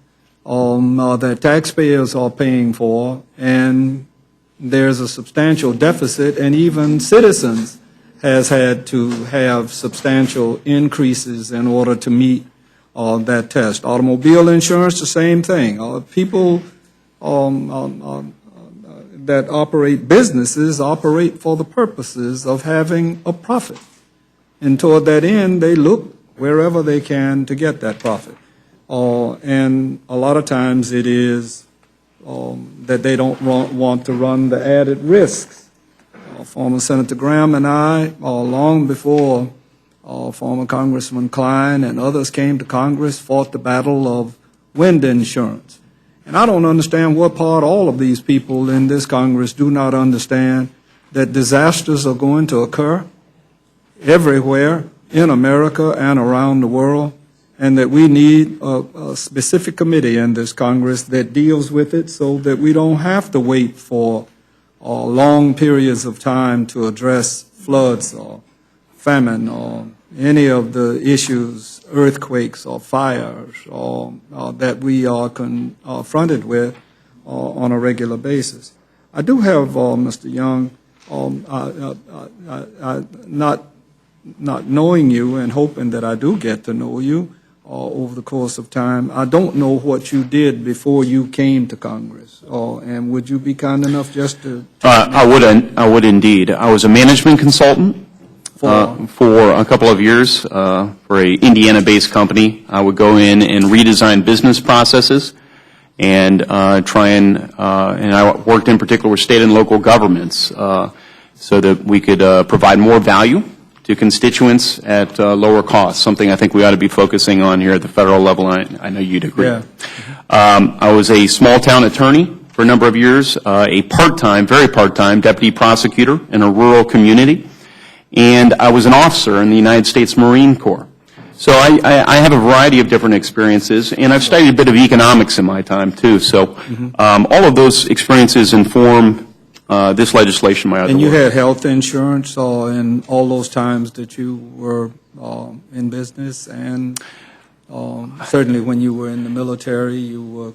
that taxpayers are paying for, and there's a substantial deficit, and even Citizens has had to have substantial increases in order to meet that test. Automobile insurance, the same thing. People that operate businesses operate for the purposes of having a profit. And toward that end, they look wherever they can to get that profit. And a lot of times it is that they don't want to run the added risks. Former Senator Graham and I, long before former Congressman Klein and others came to Congress, fought the battle of wind insurance. And I don't understand what part all of these people in this Congress do not understand that disasters are going to occur everywhere in America and around the world, and that we need a specific committee in this Congress that deals with it so that we don't have to wait for long periods of time to address floods or famine or any of the issues, earthquakes or fires that we are confronted with on a regular basis. I do have, Mr. Young, not knowing you and hoping that I do get to know you over the course of time, I don't know what you did before you came to Congress. And would you be kind enough just to... I would indeed. I was a management consultant for a couple of years for a Indiana-based company. I would go in and redesign business processes and and I worked in particular with state and local governments so that we could provide more value to constituents at lower costs, something I think we ought to be focusing on here at the federal level, and I know you'd agree. Yeah. I was a small-town attorney for a number of years, a part-time, very part-time deputy prosecutor in a rural community, and I was an officer in the United States Marine Corps. So I have a variety of different experiences, and I've studied a bit of economics in my time, too. So all of those experiences inform this legislation, my other work. And you had health insurance in all those times that you were in business, and certainly when you were in the military, you were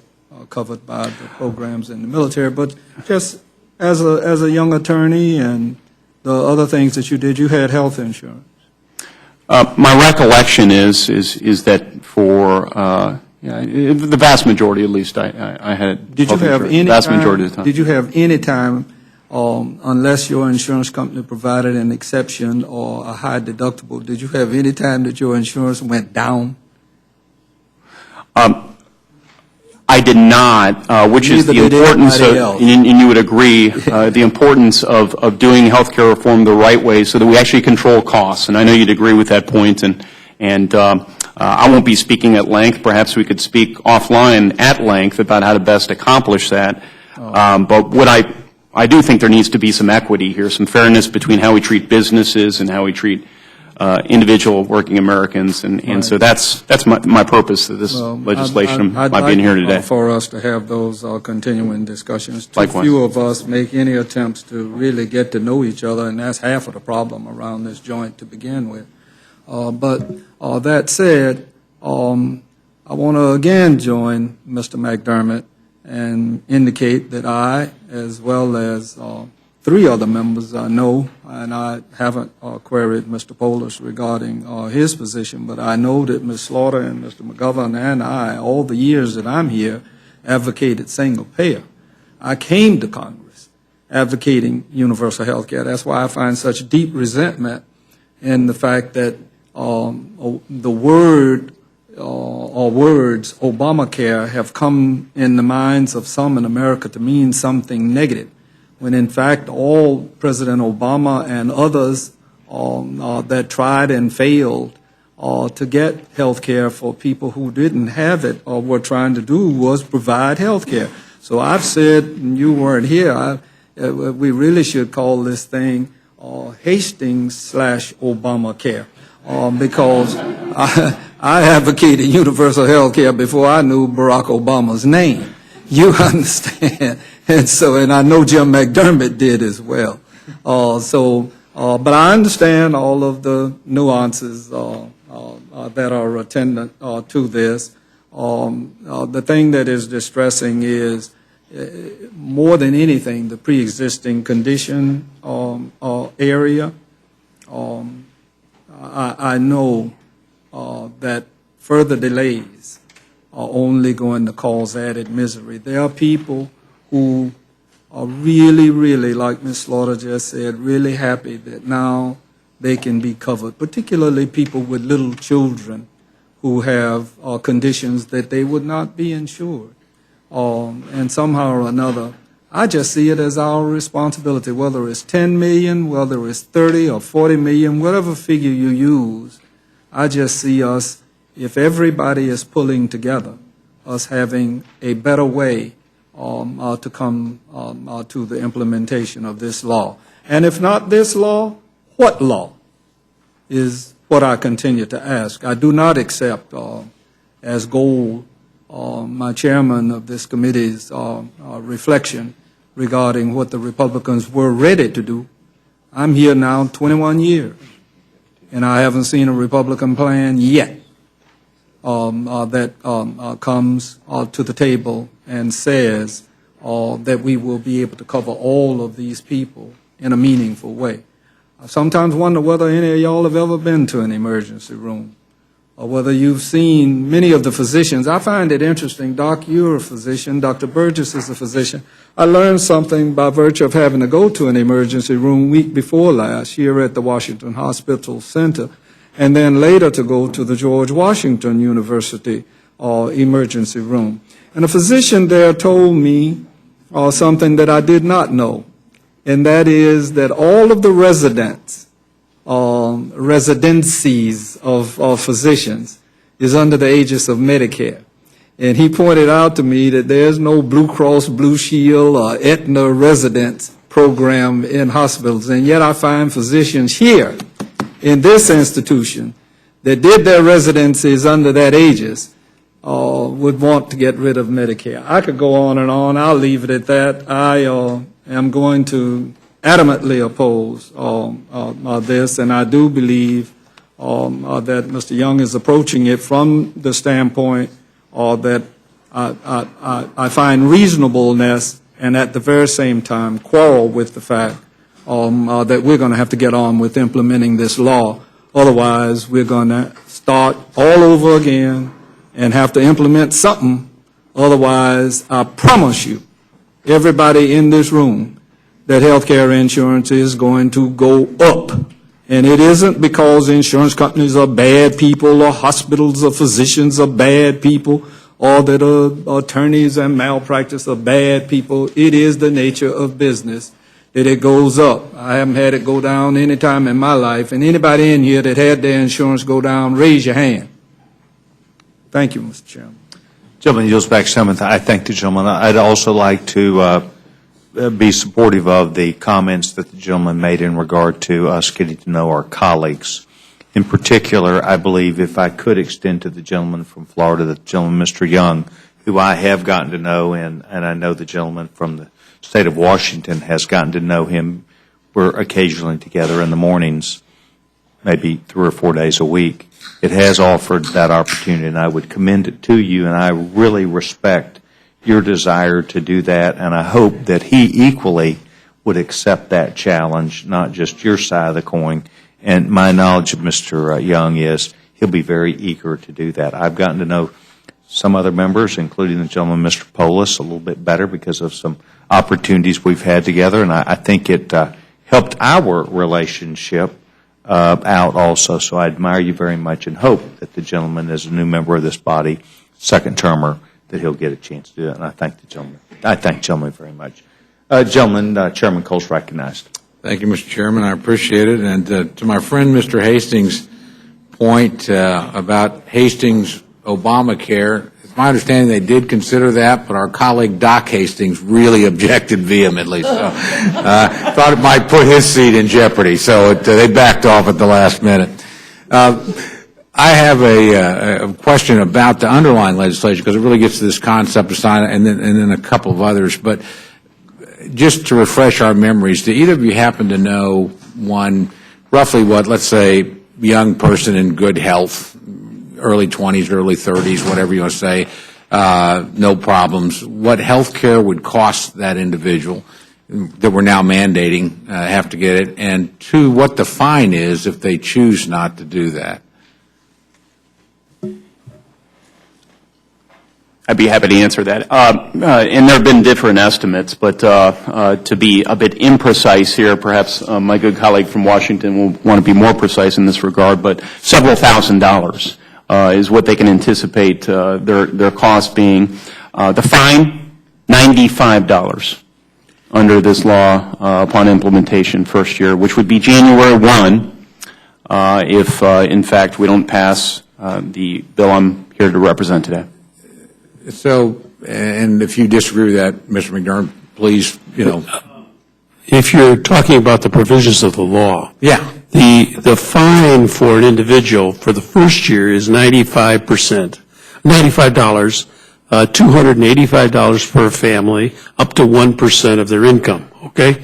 covered by the programs in the military. But just as a young attorney and the other things that you did, you had health insurance. My recollection is that for the vast majority, at least, I had. Did you have any vast majority of the time? Did you have any time, unless your insurance company provided an exception or a high deductible, did you have any time that your insurance went down? I did not, which is the importance of, and you would agree, the importance of doing health care reform the right way so that we actually control costs. And I know you'd agree with that point, and I won't be speaking at length. Perhaps we could speak offline at length about how to best accomplish that. But what I do think there needs to be some equity here, some fairness between how we treat businesses and how we treat individual working Americans, and so that's my purpose of this legislation by being here today. For us to have those continuing discussions. Too Likewise. few of us make any attempts to really get to know each other, and that's half of the problem around this joint to begin with. But that said, I want to again join Mr. McDermott and indicate that I, as well as three other members I know, and I haven't queried Mr. Polis regarding his position, but I know that Ms. Slaughter and Mr. McGovern and I, all the years that I'm here, advocated single payer. I came to Congress advocating universal health care. That's why I find such deep resentment in the fact that the word or words Obamacare have come in the minds of some in America to mean something negative, when in fact all President Obama and others that tried and failed to get health care for people who didn't have it or were trying to do was provide health care. So I've said, and you weren't here, we really should call this thing Hastings/Obamacare, because I advocated universal health care before I knew Barack Obama's name. You understand? And I know Jim McDermott did as well. But I understand all of the nuances that are attendant to this. The thing that is distressing is, more than anything, the pre-existing condition area. I know that further delays are only going to cause added misery. There are people who are really, really, like Ms. Slaughter just said, really happy that now they can be covered, particularly people with little children who have conditions that they would not be insured. And somehow or another, I just see it as our responsibility, whether it's 10 million, whether it's 30 or 40 million, whatever figure you use. I just see us, if everybody is pulling together, us having a better way to come to the implementation of this law. And if not this law, what law is what I continue to ask. I do not accept as goal my chairman of this committee's reflection regarding what the Republicans were ready to do. I'm here now 21 years, and I haven't seen a Republican plan yet that comes to the table and says that we will be able to cover all of these people in a meaningful way. I sometimes wonder whether any of y'all have ever been to an emergency room, or whether you've seen many of the physicians. I find it interesting. Doc, you're a physician. Dr. Burgess is a physician. I learned something by virtue of having to go to an emergency room week before last here at the Washington Hospital Center, and then later to go to the George Washington University emergency room. And a physician there told me something that I did not know, and that is that all of the residencies of physicians is under the aegis of Medicare. And he pointed out to me that there's no Blue Cross Blue Shield or Aetna residence program in hospitals, and yet I find physicians here in this institution that did their residencies under that aegis would want to get rid of Medicare. I could go on and on. I'll leave it at that. I am going to adamantly oppose this, and I do believe that Mr. Young is approaching it from the standpoint that I find reasonableness, and at the very same time quarrel with the fact that we're going to have to get on with implementing this law. Otherwise, we're going to start all over again and have to implement something. Otherwise, I promise you, everybody in this room, that health care insurance is going to go up. And it isn't because insurance companies are bad people or hospitals or physicians are bad people or that attorneys and malpractice are bad people. It is the nature of business that it goes up. I haven't had it go down any time in my life. And anybody in here that had their insurance go down, raise your hand. Thank you, Mr. Chairman. Gentleman yields back 7th. I thank the gentleman. I'd also like to be supportive of the comments that the gentleman made in regard to us getting to know our colleagues. In particular, I believe if I could extend to the gentleman from Florida, the gentleman, Mr. Young, who I have gotten to know, and I know the gentleman from the state of Washington has gotten to know him. We're occasionally together in the mornings. maybe 3 or 4 days a week. It has offered that opportunity, and I would commend it to you, and I really respect your desire to do that, and I hope that he equally would accept that challenge, not just your side of the coin. And my knowledge of Mr. Young is he'll be very eager to do that. I've gotten to know some other members, including the gentleman, Mr. Polis, a little bit better because of some opportunities we've had together, and I think it helped our relationship out also. So I admire you very much and hope that the gentleman, as a new member of this body, second termer, that he'll get a chance to do it. And I thank the gentleman. I thank the gentleman very much. Gentleman, Chairman Cole's recognized. Thank you, Mr. Chairman. I appreciate it. And to my friend, Mr. Hastings' point about Hastings Obamacare, it's my understanding they did consider that, but our colleague Doc Hastings really objected vehemently. So thought it might put his seat in jeopardy. So they backed off at the last minute. I have a question about the underlying legislation because it really gets to this concept of sign and then a couple of others. But just to refresh our memories, do either of you happen to know roughly what, let's say, young person in good health, early 20s, early 30s, whatever you want to say, no problems, what health care would cost that individual that we're now mandating have to get it, and two, what the fine is if they choose not to do that? I'd be happy to answer that. And there have been different estimates, but to be a bit imprecise here, perhaps my good colleague from Washington will want to be more precise in this regard, but several $1,000s is what they can anticipate their cost being. The fine, $95 under this law upon implementation first year, which would be January 1 if, in fact, we don't pass the bill I'm here to represent today. So, and if you disagree with that, Mr. McDermott, please, If you're talking about the provisions of the law, yeah. the fine for an individual for the first year is $95, $285 per family, up to 1% of their income, okay?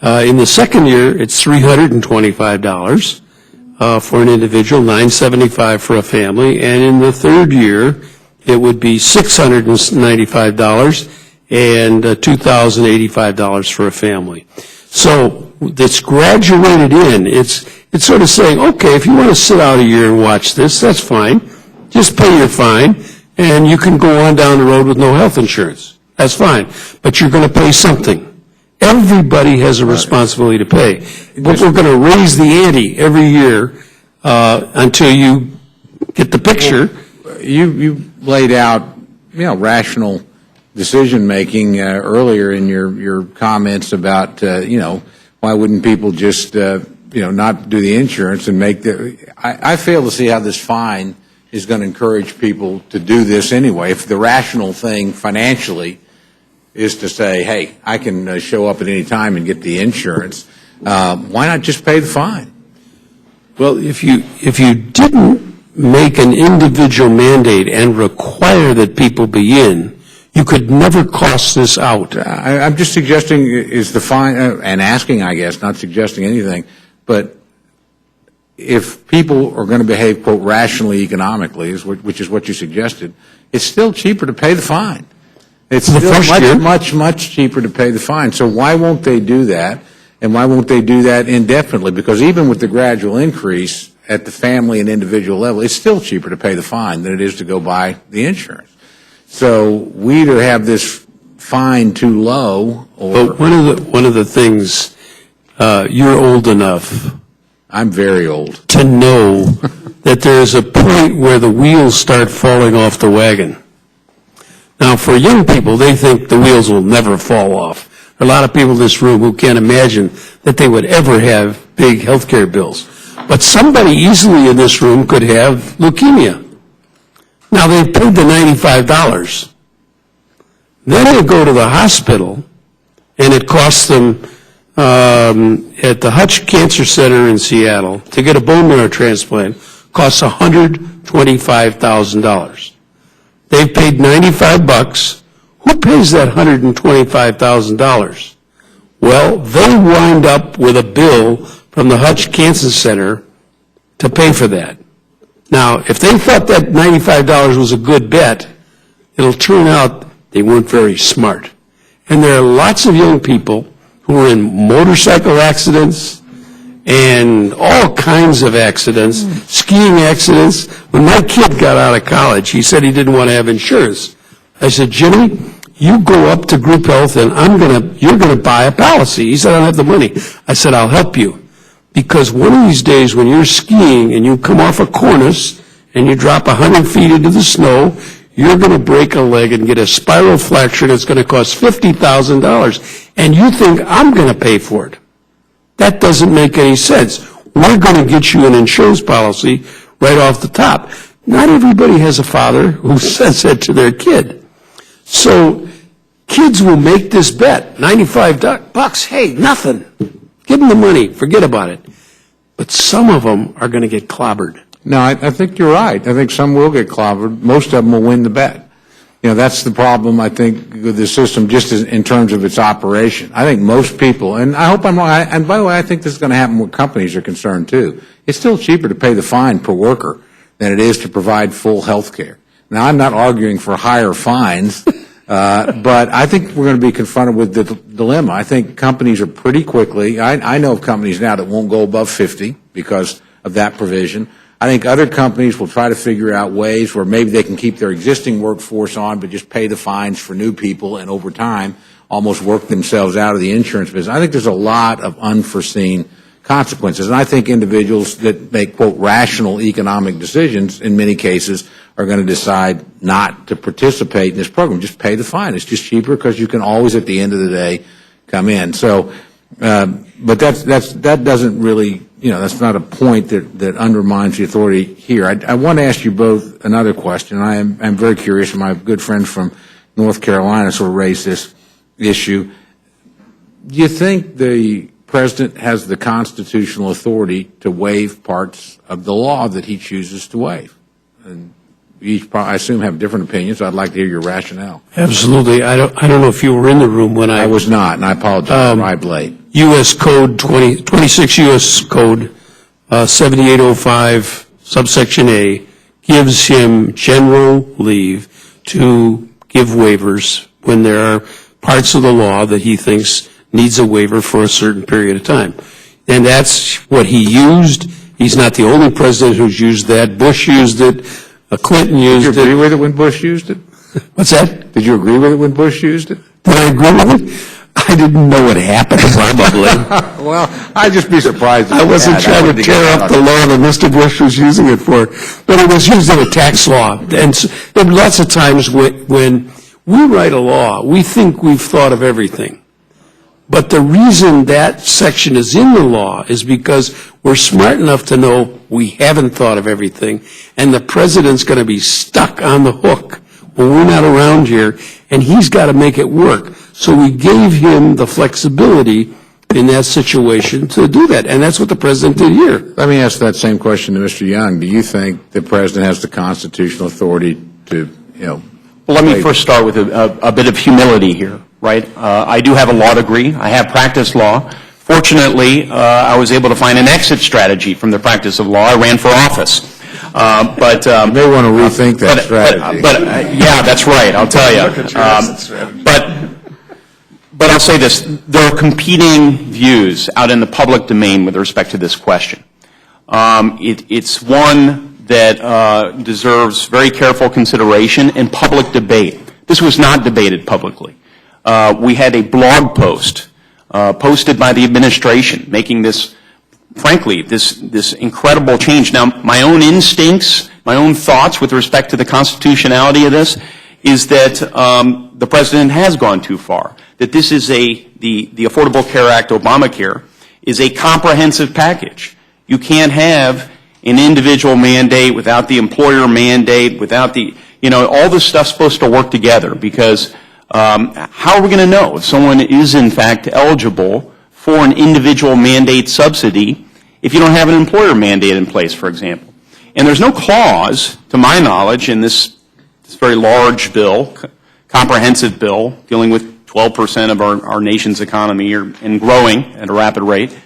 In the second year, it's $325 for an individual, $975 for a family, and in the third year, it would be $695 and $2,085 for a family. So it's graduated in. It's sort of saying, okay, if you want to sit out a year and watch this, that's fine. Just pay your fine, and you can go on down the road with no health insurance. That's fine. But you're going to pay something. Everybody has a responsibility to pay. But we're going to raise the ante every year until you get the picture. You laid out, rational decision-making earlier in your comments about, why wouldn't people just, not do the insurance and make I fail to see how this fine is going to encourage people to do this anyway. If the rational thing financially is to say, hey, I can show up at any time and get the insurance, why not just pay the fine? Well, if you didn't make an individual mandate and require that people be in, you could never cost this out. I'm just suggesting is the fine, and asking, I guess, not suggesting anything, but if people are going to behave, quote, rationally economically, which is what you suggested, it's still cheaper to pay the fine. It's still much cheaper to pay the fine. So why won't they do that? And why won't they do that indefinitely? Because even with the gradual increase at the family and individual level, it's still cheaper to pay the fine than it is to go buy the insurance. So we either have this fine too low or... But one of the things, you're old enough... I'm very old. ...to know that there's a point where the wheels start falling off the wagon. Now, for young people, they think the wheels will never fall off. There are a lot of people in this room who can't imagine that they would ever have big health care bills. But somebody easily in this room could have leukemia. Now, they've paid the $95. Then they go to the hospital, and it costs them, at the Hutch Cancer Center in Seattle, to get a bone marrow transplant, costs $125,000. They've paid $95. Who pays that $125,000? Well, they wind up with a bill from the Hutch Cancer Center to pay for that. Now, if they thought that $95 was a good bet, it'll turn out they weren't very smart. And there are lots of young people who are in motorcycle accidents and all kinds of accidents, skiing accidents. When my kid got out of college, he said he didn't want to have insurance. I said, Jimmy, you go up to Group Health and you're going to buy a policy. He said, I don't have the money. I said, I'll help you. Because one of these days when you're skiing and you come off a cornice and you drop 100 feet into the snow, you're going to break a leg and get a spiral fracture that's going to cost $50,000. And you think I'm going to pay for it. That doesn't make any sense. We're going to get you an insurance policy right off the top. Not everybody has a father who says that to their kid. So kids will make this bet, $95, hey, nothing. Give them the money, forget about it. But some of them are going to get clobbered. No, I think you're right. I think some will get clobbered. Most of them will win the bet. You know, that's the problem, I think, with the system just in terms of its operation. I think most people, and I hope I'm wrong, and by the way, I think this is going to happen when companies are concerned too. It's still cheaper to pay the fine per worker than it is to provide full health care. Now, I'm not arguing for higher fines, but I think we're going to be confronted with the dilemma. I think companies are pretty quickly, I know of companies now that won't go above 50 because of that provision. I think other companies will try to figure out ways where maybe they can keep their existing workforce on but just pay the fines for new people and over time almost work themselves out of the insurance business. I think there's a lot of unforeseen consequences. And I think individuals that make, quote, rational economic decisions in many cases are going to decide not to participate in this program. Just pay the fine. It's just cheaper because you can always at the end of the day come in. So, but that doesn't really, you know, that's not a point that undermines the authority here. I want to ask you both another question. I'm very curious. My good friend from North Carolina sort of raised this issue. Do you think the President has the constitutional authority to waive parts of the law that he chooses to waive? And each, I assume, have different opinions. So I'd like to hear your rationale. Absolutely. I don't know if you were in the room when I was not, and I apologize. I arrived late. U.S. Code 26 U.S. Code 7805 subsection A gives him general leave to give waivers when there are parts of the law that he thinks needs a waiver for a certain period of time. And that's what he used. He's not the only president who's used that. Bush used it. Clinton used it. Did you agree with it when Bush used it? What's that? Did you agree with it when Bush used it? Did I agree with it? I didn't know what happened, probably. Well, I'd just be surprised. I wasn't trying to tear up the law that Mr. Bush was using it for, but it was used in a tax law. And there are lots of times when we write a law, we think we've thought of everything. But the reason that section is in the law is because we're smart enough to know we haven't thought of everything, and the president's going to be stuck on the hook when we're not around here, and he's got to make it work. So we gave him the flexibility in that situation to do that, and that's what the president did here. Let me ask that same question to Mr. Young. Do you think the president has the constitutional authority to, you know? Well, let me first start with a bit of humility here, right? I do have a law degree. I have practiced law. Fortunately, I was able to find an exit strategy from the practice of law. I ran for office. But you may want to rethink that strategy. But yeah, that's right. I'll tell you. But I'll say this: there are competing views out in the public domain with respect to this question. It's one that deserves very careful consideration and public debate. This was not debated publicly. We had a blog post posted by the administration making this, frankly, this incredible change. Now, my own instincts, my own thoughts with respect to the constitutionality of this is that the president has gone too far, that this is the Affordable Care Act, Obamacare, is a comprehensive package. You can't have an individual mandate without the employer mandate, without the, you know, all this stuff's supposed to work together because how are we going to know if someone is in fact eligible for an individual mandate subsidy if you don't have an employer mandate in place, for example? And there's no clause, to my knowledge, in this very large bill, comprehensive bill, dealing with 12% of our nation's economy and growing at a rapid rate.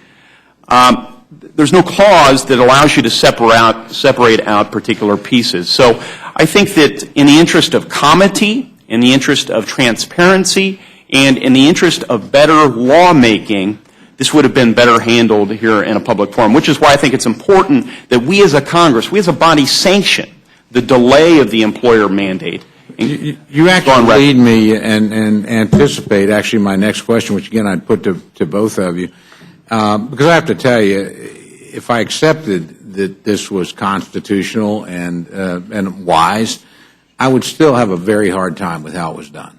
there's no clause that allows you to separate out particular pieces. So I think that in the interest of comity, in the interest of transparency, and in the interest of better lawmaking, this would have been better handled here in a public forum, which is why I think it's important that we as a Congress, we as a body sanction the delay of the employer mandate. You actually lead me and anticipate actually my next question, which again I'd put to both of you, because I have to tell you, if I accepted that this was constitutional and wise, I would still have a very hard time with how it was done.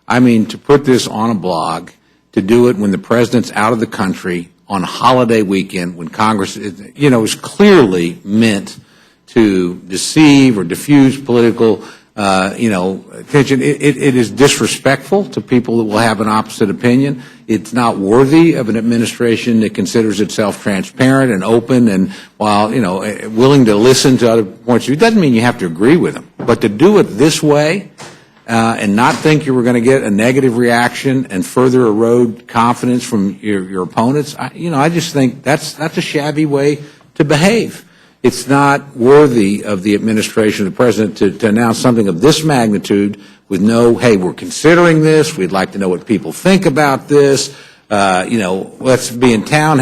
I mean, to put this on a blog, to do it when the president's out of the country on a holiday weekend, when Congress, is clearly meant to deceive or diffuse political attention. It is disrespectful to people that will have an opposite opinion. It's not worthy of an administration that considers itself transparent and open and, while, willing to listen to other points of view. It doesn't mean you have to agree with them. But to do it this way and not think you were going to get a negative reaction and further erode confidence from your opponents, I just think that's a shabby way to behave. It's not worthy of the administration of the president to announce something of this magnitude with no, hey, we're considering this, we'd like to know what people think about this, let's be in town,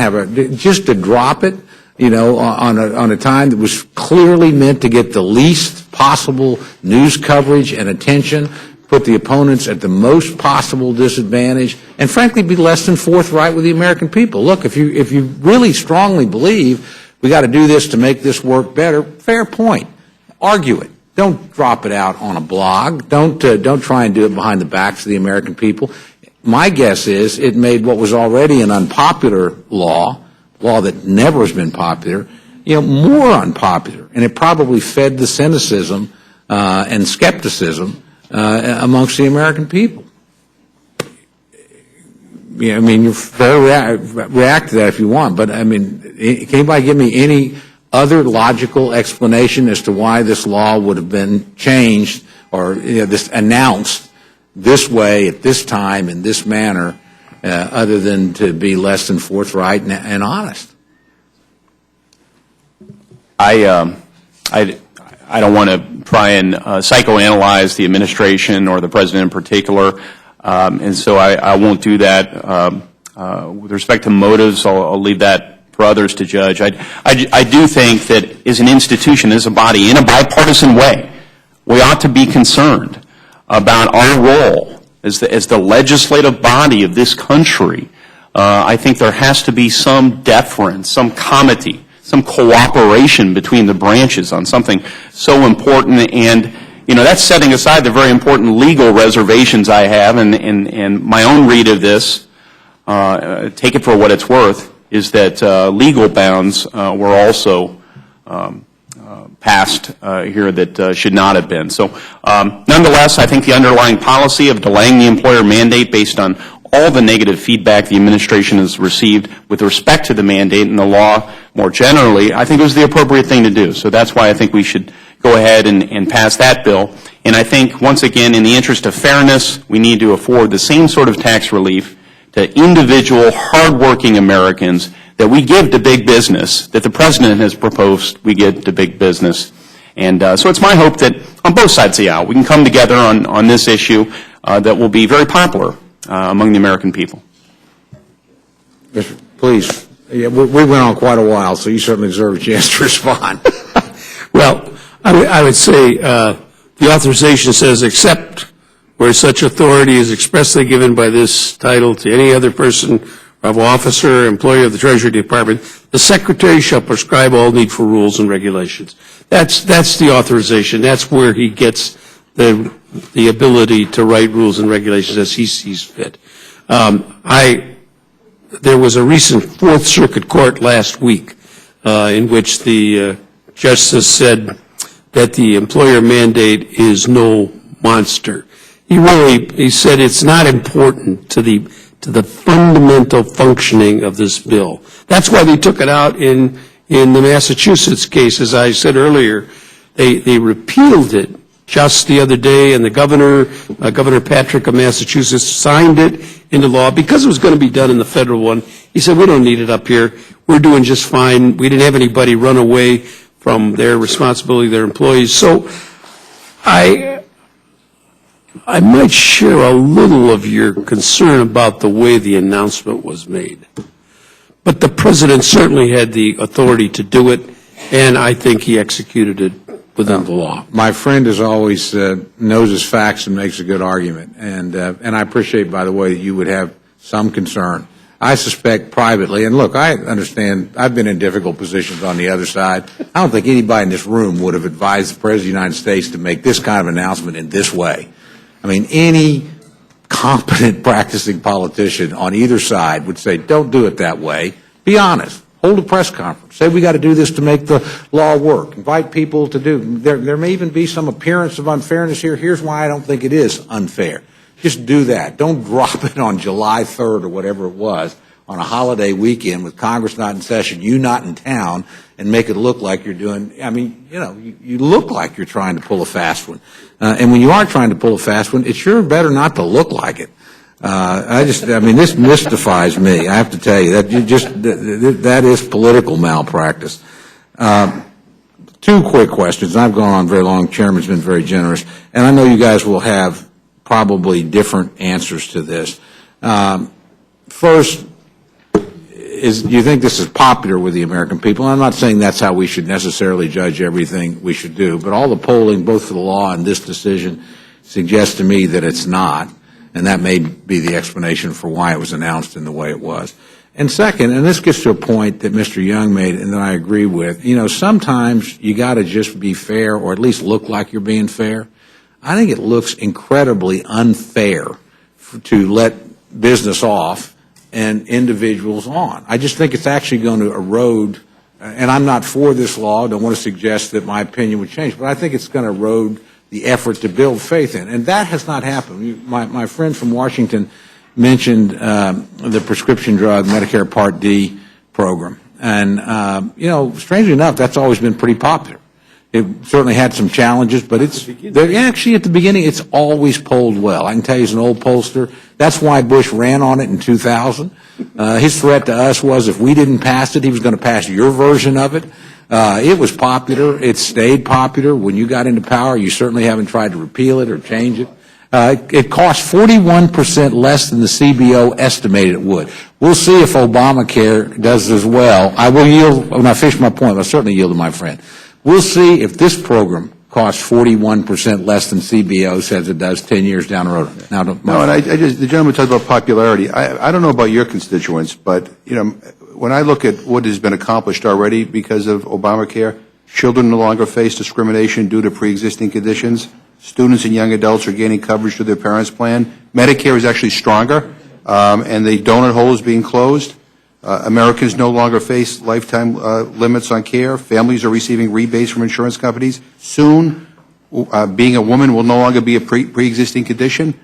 just to drop it, on a time that was clearly meant to get the least possible news coverage and attention, put the opponents at the most possible disadvantage, and frankly be less than forthright with the American people. Look, if you really strongly believe we got to do this to make this work better, fair point. Argue it. Don't drop it out on a blog. Don't try and do it behind the backs of the American people. My guess is it made what was already an unpopular law that never has been popular, more unpopular. And it probably fed the cynicism and skepticism amongst the American people. Yeah, I mean, you're react to that if you want, but I mean, can anybody give me any other logical explanation as to why this law would have been changed or this announced this way at this time in this manner, other than to be less than forthright and honest? I don't want to try and psychoanalyze the administration or the president in particular. And so I won't do that. With respect to motives, I'll leave that for others to judge. I do think that as an institution, as a body, in a bipartisan way, we ought to be concerned about our role as the legislative body of this country. I think there has to be some deference, some comity, some cooperation between the branches on something so important. And that's setting aside the very important legal reservations I have, and my own read of this, take it for what it's worth, is that legal bounds were also passed here that should not have been. So nonetheless, I think the underlying policy of delaying the employer mandate based on all the negative feedback the administration has received with respect to the mandate and the law more generally, I think it was the appropriate thing to do. So that's why I think we should go ahead and pass that bill. And I think, once again, in the interest of fairness, we need to afford the same sort of tax relief to individual, hardworking Americans that we give to big business, that the president has proposed we give to big business. And so it's my hope that on both sides of the aisle, we can come together on this issue that will be very popular among the American people. Please. Yeah, we went on quite a while, so you certainly deserve a chance to respond. Well, I would say the authorization says, except where such authority is expressly given by this title to any other person of officer or employee of the Treasury Department, the Secretary shall prescribe all needful rules and regulations. That's the authorization. That's where he gets the ability to write rules and regulations as he sees fit. There was a recent Fourth Circuit court last week in which the justice said that the employer mandate is no monster. He said it's not important to the fundamental functioning of this bill. That's why they took it out in the Massachusetts case. As I said earlier, they repealed it just the other day, and the governor, Governor Patrick of Massachusetts, signed it into law because it was going to be done in the federal one. He said, we don't need it up here. We're doing just fine. We didn't have anybody run away from their responsibility, their employees. So I might share a little of your concern about the way the announcement was made. But the president certainly had the authority to do it, and I think he executed it within the law. My friend, as always, knows his facts and makes a good argument. And I appreciate, by the way, that you would have some concern. I suspect privately, and look, I understand, I've been in difficult positions on the other side. I don't think anybody in this room would have advised the President of the United States to make this kind of announcement in this way. I mean, any competent practicing politician on either side would say, don't do it that way. Be honest. Hold a press conference. Say we got to do this to make the law work. Invite people to do. There may even be some appearance of unfairness here. Here's why I don't think it is unfair. Just do that. Don't drop it on July 3rd or whatever it was on a holiday weekend with Congress not in session, you not in town, and make it look like you're doing, I mean, you know, you look like you're trying to pull a fast one. And when you are trying to pull a fast one, it's sure better not to look like it. I mean, this mystifies me. I have to tell you that is political malpractice. Two quick questions. I've gone on very long. Chairman's been very generous, and I know you guys will have probably different answers to this. First, do you think this is popular with the American people? And I'm not saying that's how we should necessarily judge everything we should do, but all the polling, both for the law and this decision, suggests to me that it's not. And that may be the explanation for why it was announced in the way it was. And second, and this gets to a point that Mr. Young made and that I agree with, you know, sometimes you got to just be fair or at least look like you're being fair. I think it looks incredibly unfair to let business off and individuals on. I just think it's actually going to erode, and I'm not for this law, don't want to suggest that my opinion would change, but I think it's going to erode the effort to build faith in. And that has not happened. My friend from Washington mentioned the prescription drug Medicare Part D program. And, you know, strangely enough, that's always been pretty popular. It certainly had some challenges, but actually at the beginning, it's always polled well. I can tell you as an old pollster, that's why Bush ran on it in 2000. His threat to us was if we didn't pass it, he was going to pass your version of it. It was popular. It stayed popular. When you got into power, you certainly haven't tried to repeal it or change it. It cost 41% less than the CBO estimated it would. We'll see if Obamacare does as well. I will yield, when I finish my point, I'll certainly yield to my friend. We'll see if this program costs 41% less than CBO says it does 10 years down the road. Now, the gentleman talked about popularity. I don't know about your constituents, but, you know, when I look at what has been accomplished already because of Obamacare, children no longer face discrimination due to pre-existing conditions. Students and young adults are gaining coverage through their parents' plan. Medicare is actually stronger, and the donut hole is being closed. Americans no longer face lifetime limits on care. Families are receiving rebates from insurance companies. Soon, being a woman will no longer be a pre-existing condition.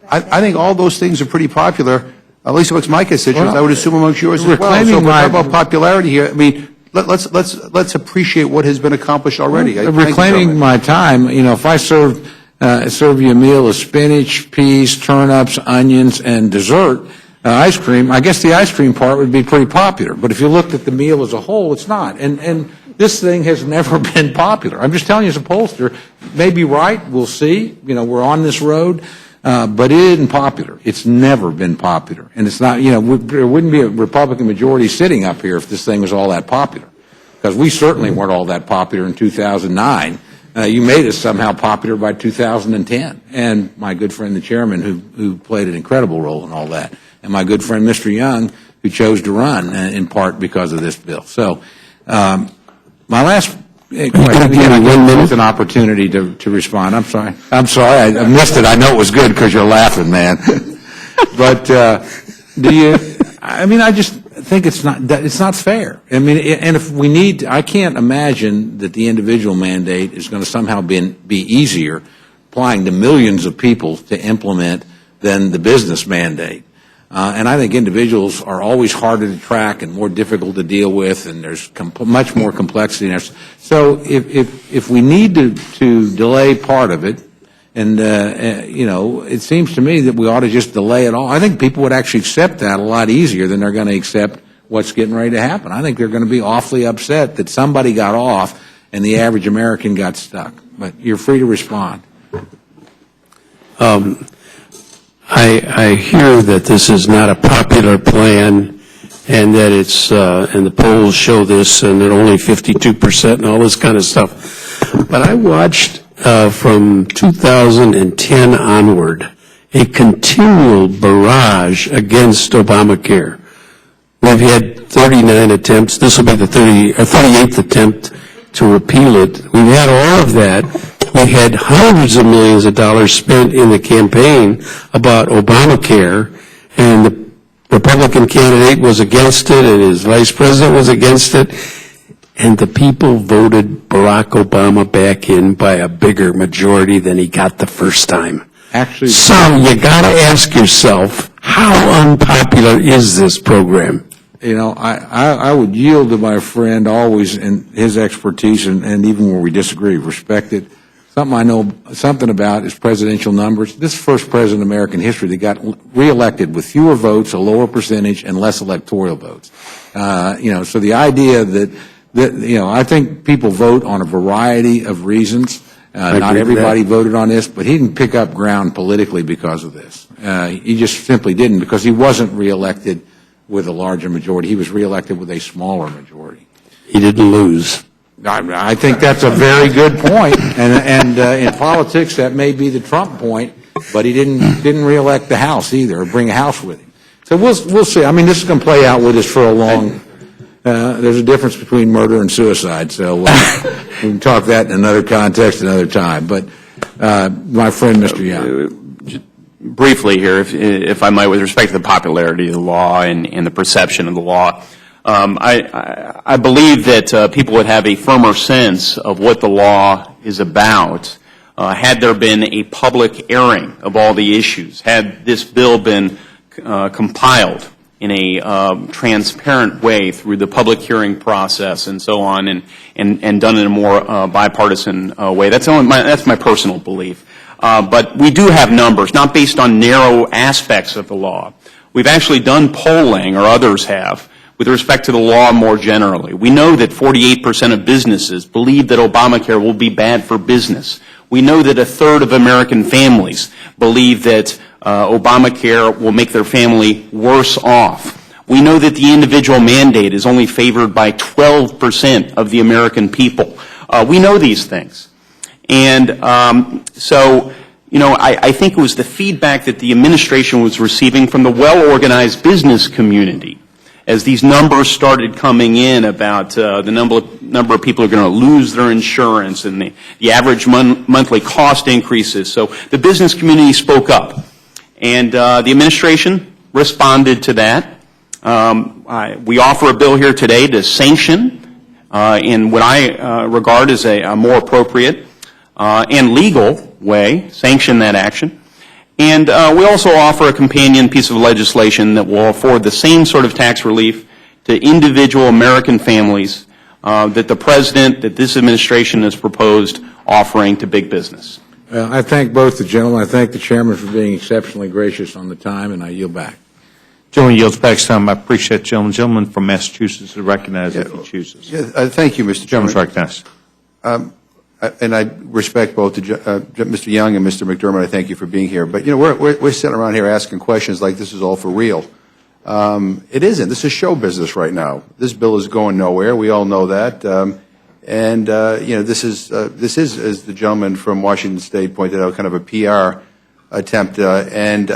I think all those things are pretty popular, at least amongst my constituents. I would assume amongst yours as well. So we're talking about popularity here. I mean, let's appreciate what has been accomplished already. Reclaiming my time, you know, if I serve you a meal of spinach, peas, turnips, onions, and dessert, ice cream, I guess the ice cream part would be pretty popular. But if you looked at the meal as a whole, it's not. And this thing has never been popular. I'm just telling you as a pollster, may be right, we'll see. You know, we're on this road. But it isn't popular. It's never been popular. And it's not, you know, there wouldn't be a Republican majority sitting up here if this thing was all that popular. Because we certainly weren't all that popular in 2009. You made us somehow popular by 2010. And my good friend, the chairman, who played an incredible role in all that. And my good friend, Mr. Young, who chose to run in part because of this bill. So my last question, with an opportunity to respond. I'm sorry. I missed it. I know it was good because you're laughing, man. But I just think it's not fair. I mean, and if we need, I can't imagine that the individual mandate is going to somehow be easier applying to millions of people to implement than the business mandate. And I think individuals are always harder to track and more difficult to deal with, and there's much more complexity in there. So if we need to delay part of it, and, it seems to me that we ought to just delay it all. I think people would actually accept that a lot easier than they're going to accept what's getting ready to happen. I think they're going to be awfully upset that somebody got off and the average American got stuck. But you're free to respond. I hear that this is not a popular plan and that it's, and the polls show this, and that only 52% and all this kind of stuff. But I watched from 2010 onward a continual barrage against Obamacare. We've had 39 attempts. This will be the 38th attempt to repeal it. We've had all of that. We had hundreds of millions of dollars spent in the campaign about Obamacare, and the Republican candidate was against it, and his vice president was against it, and the people voted Barack Obama back in by a bigger majority than he got the first time. Actually, so you got to ask yourself, how unpopular is this program? I would yield to my friend always in his expertise, and even where we disagree, respect it. Something I know something about is presidential numbers. This is the first president in American history that got reelected with fewer votes, a lower percentage, and less electoral votes. So the idea that I think people vote on a variety of reasons. Not everybody voted on this, but he didn't pick up ground politically because of this. He just simply didn't, because he wasn't reelected with a larger majority. He was reelected with a smaller majority. He didn't lose. I think that's a very good point, and in politics that may be the Trump point, but he didn't reelect the House either, or bring a House with him. So we'll see. I mean, this is going to play out with us for a long. There's a difference between murder and suicide, so we can talk that in another context, another time. But my friend, Mr. Young. Briefly here, if I might, with respect to the popularity of the law and the perception of the law, I believe that people would have a firmer sense of what the law is about had there been a public airing of all the issues, had this bill been compiled in a transparent way through the public hearing process and so on, and done in a more bipartisan way. That's my personal belief. But we do have numbers, not based on narrow aspects of the law. We've actually done polling, or others have, with respect to the law more generally. We know that 48% of businesses believe that Obamacare will be bad for business. We know that a third of American families believe that Obamacare will make their family worse off. We know that the individual mandate is only favored by 12% of the American people. We know these things. And I think it was the feedback that the administration was receiving from the well-organized business community as these numbers started coming in about the number of people who are going to lose their insurance and the average monthly cost increases. So the business community spoke up. And the administration responded to that. We offer a bill here today to sanction in what I regard as a more appropriate and legal way, sanction that action. And we also offer a companion piece of legislation that will afford the same sort of tax relief to individual American families that the President, that this administration has proposed offering to big business. I thank both the gentlemen. I thank the Chairman for being exceptionally gracious on the time, and I yield back. Gentleman yields back some. I appreciate the gentleman. Gentleman from Massachusetts is recognized if he chooses. Thank you, Mr. Chairman. Gentleman's recognized. And I respect both Mr. Young and Mr. McDermott. I thank you for being here. But, we're sitting around here asking questions like this is all for real. It isn't. This is show business right now. This bill is going nowhere. We all know that. This is, as the gentleman from Washington State pointed out, kind of a PR attempt. And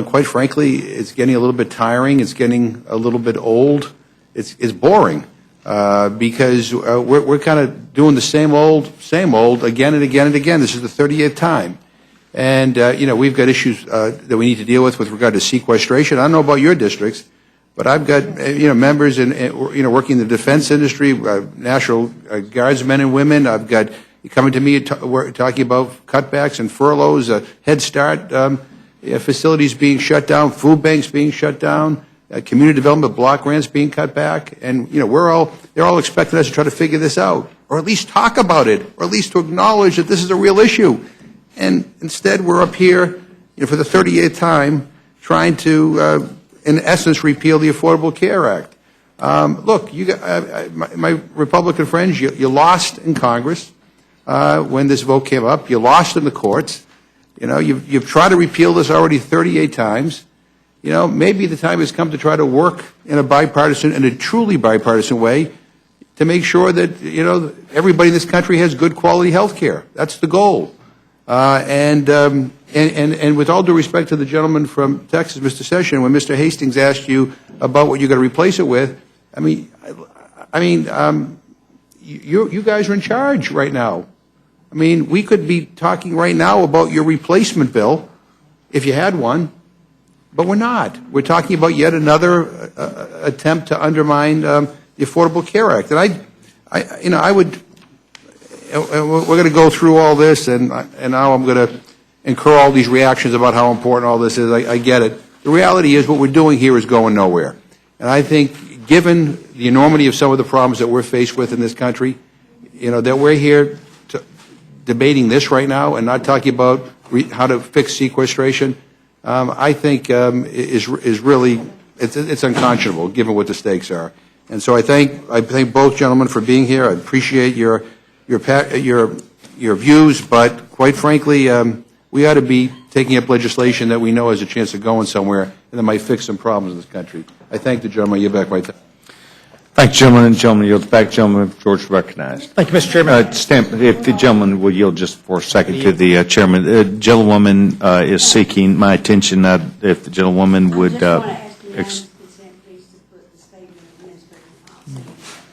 quite frankly, it's getting a little bit tiring. It's getting a little bit old. It's boring. Because we're kind of doing the same old again and again and again. This is the 30th time. And, we've got issues that we need to deal with regard to sequestration. I don't know about your districts, but I've got, members working in the defense industry, National Guardsmen and women. I've got coming to me talking about cutbacks and furloughs, Head Start facilities being shut down, food banks being shut down, community development block grants being cut back, and they're all expecting us to try to figure this out, or at least talk about it, or at least to acknowledge that this is a real issue. And instead, we're up here, for the 38th time, trying to, in essence, repeal the Affordable Care Act. Look, my Republican friends, you lost in Congress when this vote came up. You lost in the courts. You've tried to repeal this already 38 times. Maybe the time has come to try to work in a truly bipartisan way to make sure that, everybody in this country has good quality health care. That's the goal. And with all due respect to the gentleman from Texas, Mr. Session, when Mr. Hastings asked you about what you're going to replace it with, you guys are in charge right now. We could be talking right now about your replacement bill, if you had one, but we're not. We're talking about yet another attempt to undermine the Affordable Care Act. And I would. We're going to go through all this, and now I'm going to incur all these reactions about how important all this is. I get it. The reality is what we're doing here is going nowhere. And I think, given the enormity of some of the problems that we're faced with in this country, that we're here debating this right now and not talking about how to fix sequestration, I think is really, it's unconscionable, given what the stakes are. And so I thank both gentlemen for being here. I appreciate your views, but quite frankly, we ought to be taking up legislation that we know has a chance of going somewhere and that might fix some problems in this country. I thank the gentleman. You're back my time. Thank you, gentlemen. Gentlemen, yield back. Gentleman, George recognized. Thank you, Mr. Chairman. If the gentleman will yield just for a second to the chairman. The gentlewoman is seeking my attention. If the gentlewoman would.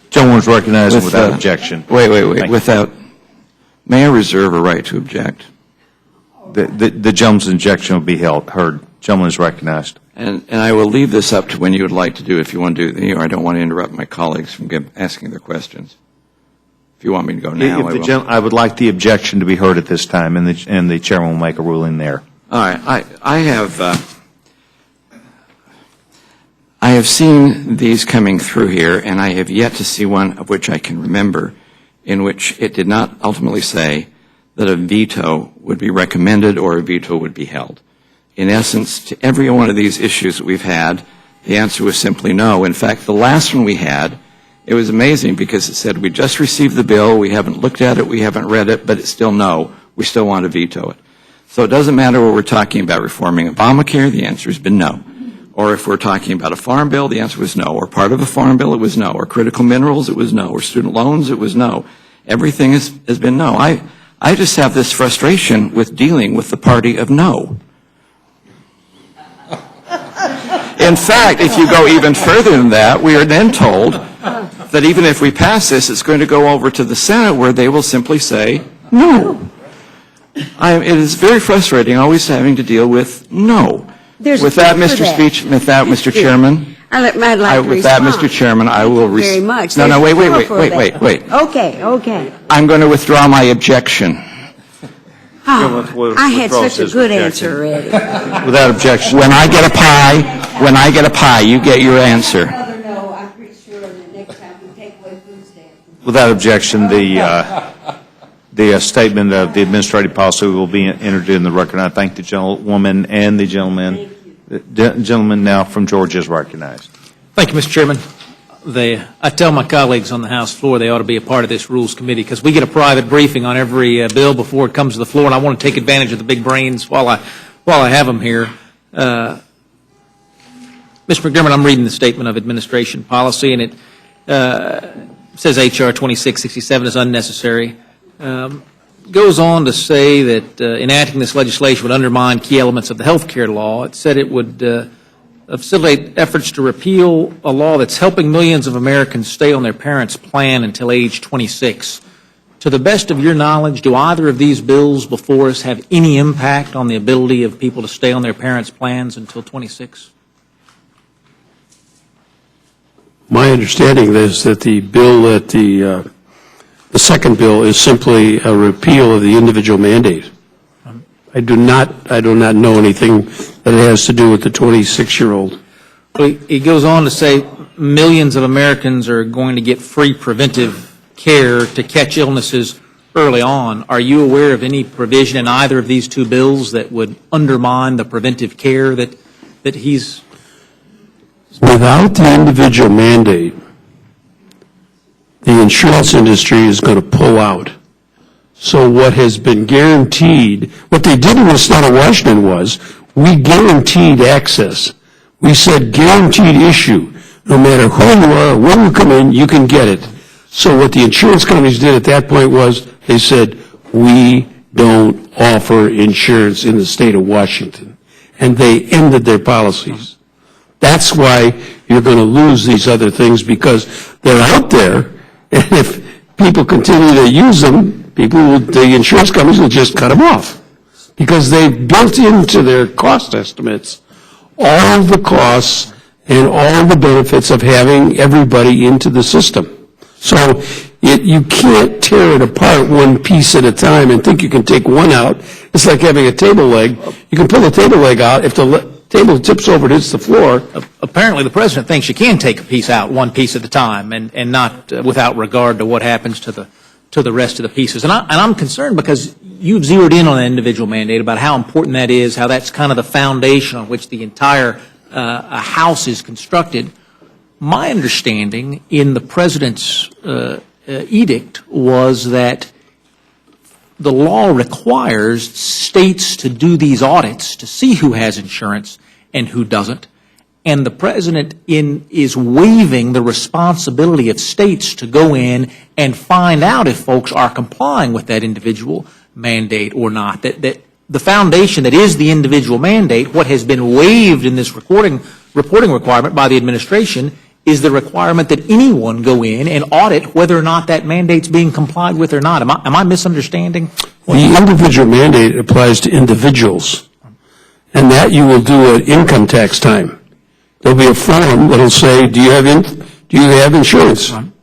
Gentleman's recognized without objection. Wait. Without. May I reserve a right to object? The gentleman's objection will be heard. Gentleman is recognized. And I will leave this up to when you would like to do, if you want to do, or I don't want to interrupt my colleagues from asking their questions. If you want me to go now, I will. I would like the objection to be heard at this time, and the chairman will make a ruling there. All right. I have seen these coming through here, and I have yet to see one of which I can remember in which it did not ultimately say that a veto would be recommended or a veto would be held. In essence, to every one of these issues that we've had, the answer was simply no. In fact, the last one we had, it was amazing because it said, we just received the bill, we haven't looked at it, we haven't read it, but it's still no. We still want to veto it. So it doesn't matter what we're talking about reforming Obamacare, the answer has been no. Or if we're talking about a farm bill, the answer was no. Or part of a farm bill, it was no. Or critical minerals, it was no. Or student loans, it was no. Everything has been no. I just have this frustration with dealing with the party of no. In fact, if you go even further than that, we are then told that even if we pass this, it's going to go over to the Senate where they will simply say no. It is very frustrating always having to deal with no. With that, Mr. Chairman, I'd like to with that, Mr. Chairman, I will very much. No, wait. Okay. I'm going to withdraw my objection. I had such a good answer already. Without objection. When I get a pie, you get your answer. No, I'm pretty sure the next time we take away food stamps. Without objection, the statement of the administrative policy will be entered in the record. I thank the gentlewoman and the gentleman. The gentleman now from Georgia is recognized. Thank you, Mr. Chairman. I tell my colleagues on the House floor they ought to be a part of this Rules Committee because we get a private briefing on every bill before it comes to the floor, and I want to take advantage of the big brains while I have them here. Mr. McDermott, I'm reading the Statement of Administration Policy, and it says H.R. 2667 is unnecessary. Goes on to say that enacting this legislation would undermine key elements of the health care law. It said it would facilitate efforts to repeal a law that's helping millions of Americans stay on their parents' plan until age 26. To the best of your knowledge, do either of these bills before us have any impact on the ability of people to stay on their parents' plans until 26? My understanding is that the bill that the second bill is simply a repeal of the individual mandate. I do not know anything that has to do with the 26-year-old. It goes on to say millions of Americans are going to get free preventive care to catch illnesses early on. Are you aware of any provision in either of these two bills that would undermine the preventive care that he's... Without the individual mandate, the insurance industry is going to pull out. So what has been guaranteed, what they did in the state of Washington was, we guaranteed access. We said guaranteed issue. No matter who you are, when you come in, you can get it. So what the insurance companies did at that point was, they said, we don't offer insurance in the state of Washington. And they ended their policies. That's why you're going to lose these other things, because they're out there, and if people continue to use them, the insurance companies will just cut them off, because they've built into their cost estimates all the costs and all the benefits of having everybody into the system. So you can't tear it apart one piece at a time and think you can take one out. It's like having a table leg. You can pull the table leg out. If the table tips over and hits the floor. Apparently the president thinks you can take a piece out one piece at a time and not without regard to what happens to the rest of the pieces. And I'm concerned because you've zeroed in on an individual mandate about how important that is, how that's kind of the foundation on which the entire House is constructed. My understanding in the president's edict was that the law requires states to do these audits to see who has insurance and who doesn't. And the president is waiving the responsibility of states to go in and find out if folks are complying with that individual mandate or not. That the foundation that is the individual mandate, what has been waived in this reporting requirement by the administration, is the requirement that anyone go in and audit whether or not that mandate's being complied with or not. Am I misunderstanding? The individual mandate applies to individuals, and that you will do at income tax time. There'll be a form that'll say, do you have insurance? And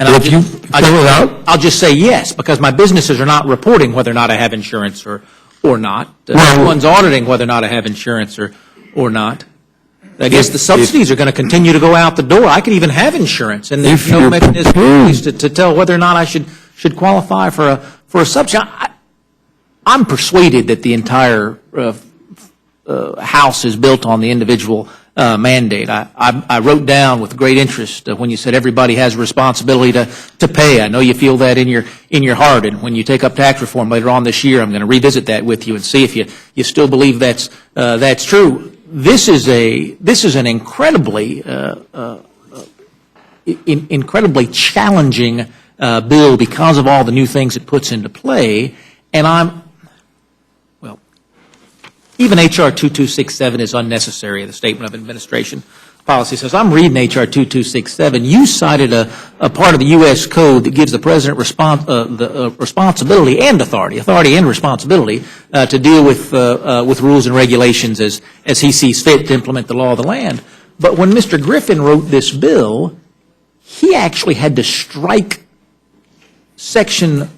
if you fill it out, I'll just say yes, because my businesses are not reporting whether or not I have insurance or not. No one's auditing whether or not I have insurance or not. I guess the subsidies are going to continue to go out the door. I could even have insurance, and there's no mechanism to tell whether or not I should qualify for a subsidy. I'm persuaded that the entire House is built on the individual mandate. I wrote down with great interest when you said everybody has a responsibility to pay. I know you feel that in your heart, and when you take up tax reform later on this year, I'm going to revisit that with you and see if you still believe that's true. This is an incredibly challenging bill because of all the new things it puts into play, and even H.R. 2267 is unnecessary. The Statement of Administration Policy says, I'm reading H.R. 2267. You cited a part of the U.S. Code that gives the President the responsibility and authority and responsibility to deal with rules and regulations as he sees fit to implement the law of the land. But when Mr. Griffin wrote this bill, he actually had to strike Section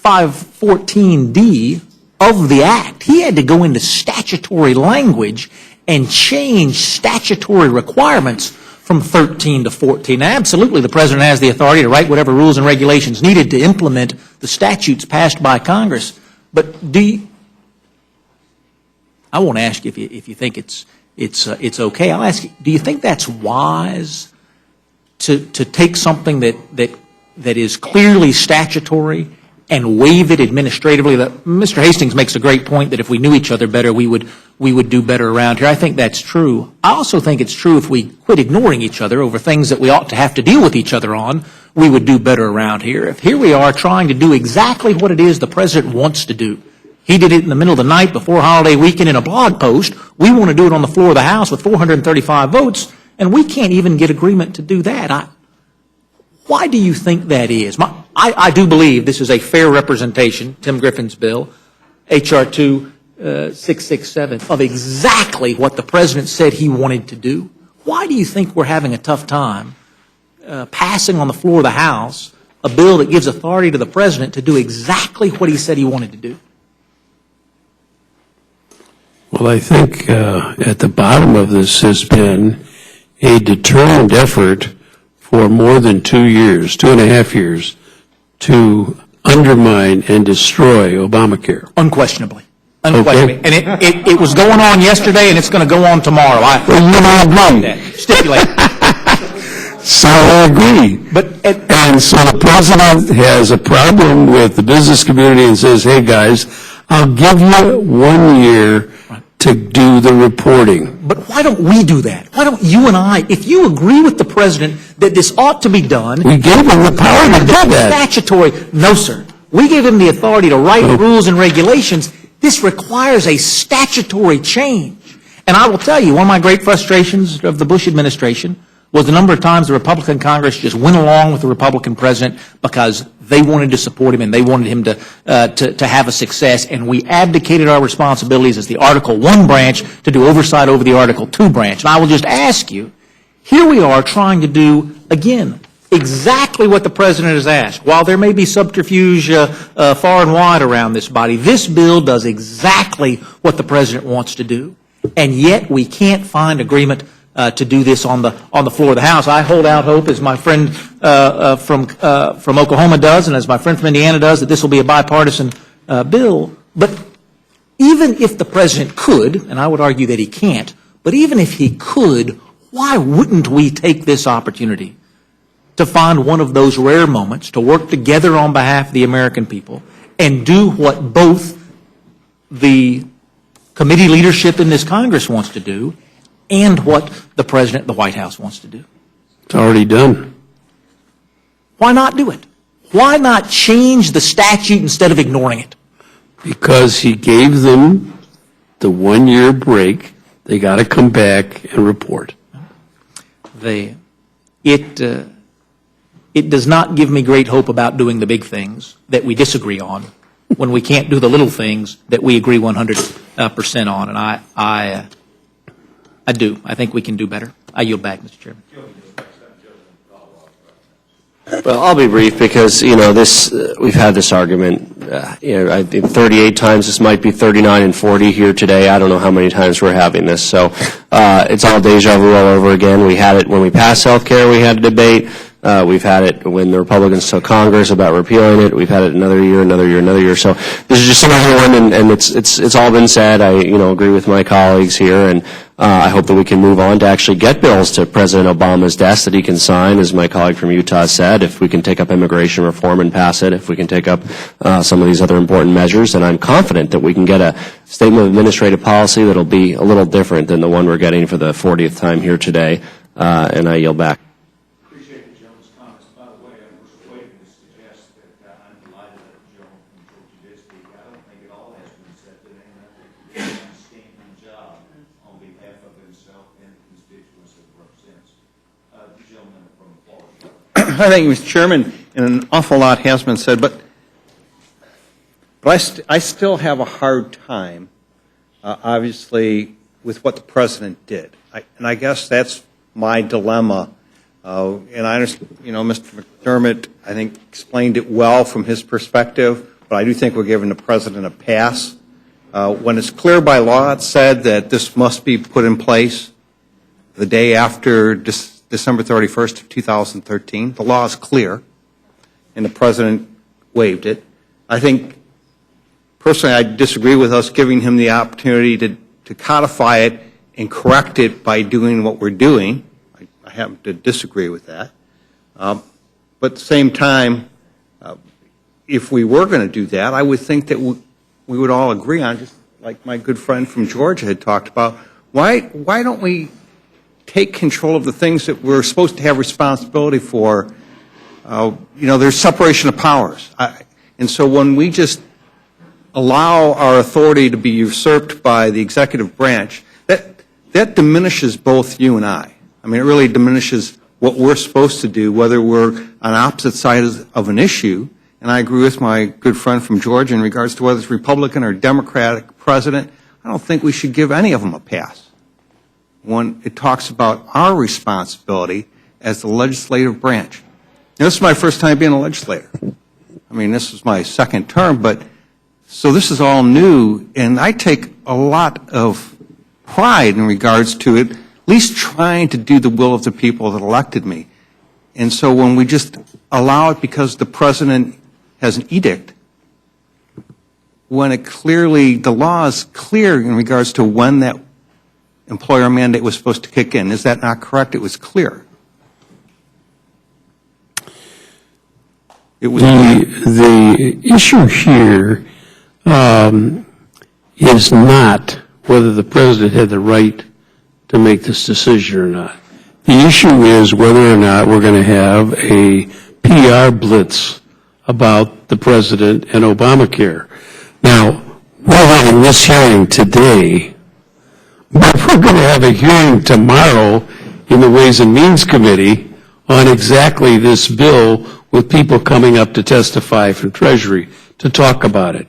514D of the Act. He had to go into statutory language and change statutory requirements from 13 to 14. Now, absolutely, the President has the authority to write whatever rules and regulations needed to implement the statutes passed by Congress. But I won't ask you if you think it's okay. I'll ask you, do you think that's wise to take something that is clearly statutory and waive it administratively? Mr. Hastings makes a great point that if we knew each other better, we would do better around here. I think that's true. I also think it's true if we quit ignoring each other over things that we ought to have to deal with each other on, we would do better around here. If here we are trying to do exactly what it is the President wants to do. He did it in the middle of the night before holiday weekend in a blog post. We want to do it on the floor of the House with 435 votes, and we can't even get agreement to do that. Why do you think that is? I do believe this is a fair representation, Tim Griffin's bill, H.R. 2667, of exactly what the President said he wanted to do. Why do you think we're having a tough time passing on the floor of the House a bill that gives authority to the President to do exactly what he said he wanted to do? Well, I think at the bottom of this has been a determined effort for more than 2 years, 2.5 years, to undermine and destroy Obamacare. Unquestionably. Unquestionably. Okay. And it was going on yesterday, and it's going to go on tomorrow. Well, you don't agree. Stipulate. So I agree. And so the president has a problem with the business community and says, hey, guys, I'll give you 1 year to do the reporting. But why don't we do that? Why don't you and I, if you agree with the president that this ought to be done. We gave him the power to do that. Statutory. No, sir. We gave him the authority to write rules and regulations. This requires a statutory change. And I will tell you, one of my great frustrations of the Bush administration was the number of times the Republican Congress just went along with the Republican president because they wanted to support him and they wanted him to have a success, and we abdicated our responsibilities as the Article I branch to do oversight over the Article II branch. And I will just ask you, here we are trying to do, again, exactly what the president has asked. While there may be subterfuge far and wide around this body, this bill does exactly what the president wants to do, and yet we can't find agreement to do this on the floor of the House. I hold out hope, as my friend from Oklahoma does, and as my friend from Indiana does, that this will be a bipartisan bill. But even if the president could, and I would argue that he can't, but even if he could, why wouldn't we take this opportunity to find one of those rare moments to work together on behalf of the American people and do what both the committee leadership in this Congress wants to do and what the President of the White House wants to do? It's already done. Why not do it? Why not change the statute instead of ignoring it? Because he gave them the 1 year break. They got to come back and report. It does not give me great hope about doing the big things that we disagree on when we can't do the little things that we agree 100% on. And I do. I think we can do better. I yield back, Mr. Chairman. Well, I'll be brief because, we've had this argument, I think 38 times. This might be 39 and 40 here today. I don't know how many times we're having this. So it's all deja vu all over again. We had it when we passed health care. We had a debate. We've had it when the Republicans took Congress about repealing it. We've had it another year. So this is just another one, and it's all been said. I agree with my colleagues here, and I hope that we can move on to actually get bills to President Obama's desk that he can sign, as my colleague from Utah said. If we can take up immigration reform and pass it, if we can take up some of these other important measures, and I'm confident that we can get a statement of administrative policy that'll be a little different than the one we're getting for the 40th time here today. And I yield back. Thank you, Mr. Chairman, and an awful lot has been said, but I still have a hard time, obviously, with what the President did. And I guess that's my dilemma. And I understand, Mr. McDermott, I think, explained it well from his perspective, but I do think we're giving the President a pass. When it's clear by law, it's said that this must be put in place the day after December 31st of 2013. The law is clear, and the President waived it. I think, personally, I disagree with us giving him the opportunity to codify it and correct it by doing what we're doing. I happen to disagree with that. But at the same time, if we were going to do that, I would think that we would all agree on, just like my good friend from Georgia had talked about, why don't we take control of the things that we're supposed to have responsibility for? There's separation of powers. And so when we just allow our authority to be usurped by the executive branch, that diminishes both you and I. I mean, it really diminishes what we're supposed to do, whether we're on opposite sides of an issue. And I agree with my good friend from Georgia in regards to whether it's Republican or Democratic president. I don't think we should give any of them a pass when it talks about our responsibility as the legislative branch. Now, this is my first time being a legislator. I mean, this is my second term, but So this is all new, and I take a lot of pride in regards to it, at least trying to do the will of the people that elected me. And so when we just allow it because the president has an edict, when it clearly, the law is clear in regards to when that employer mandate was supposed to kick in. Is that not correct? It was clear. It was The issue here is not whether the president had the right to make this decision or not. The issue is whether or not we're going to have a PR blitz about the president and Obamacare. Now, we're having this hearing today, but we're going to have a hearing tomorrow in the Ways and Means Committee on exactly this bill with people coming up to testify from Treasury to talk about it.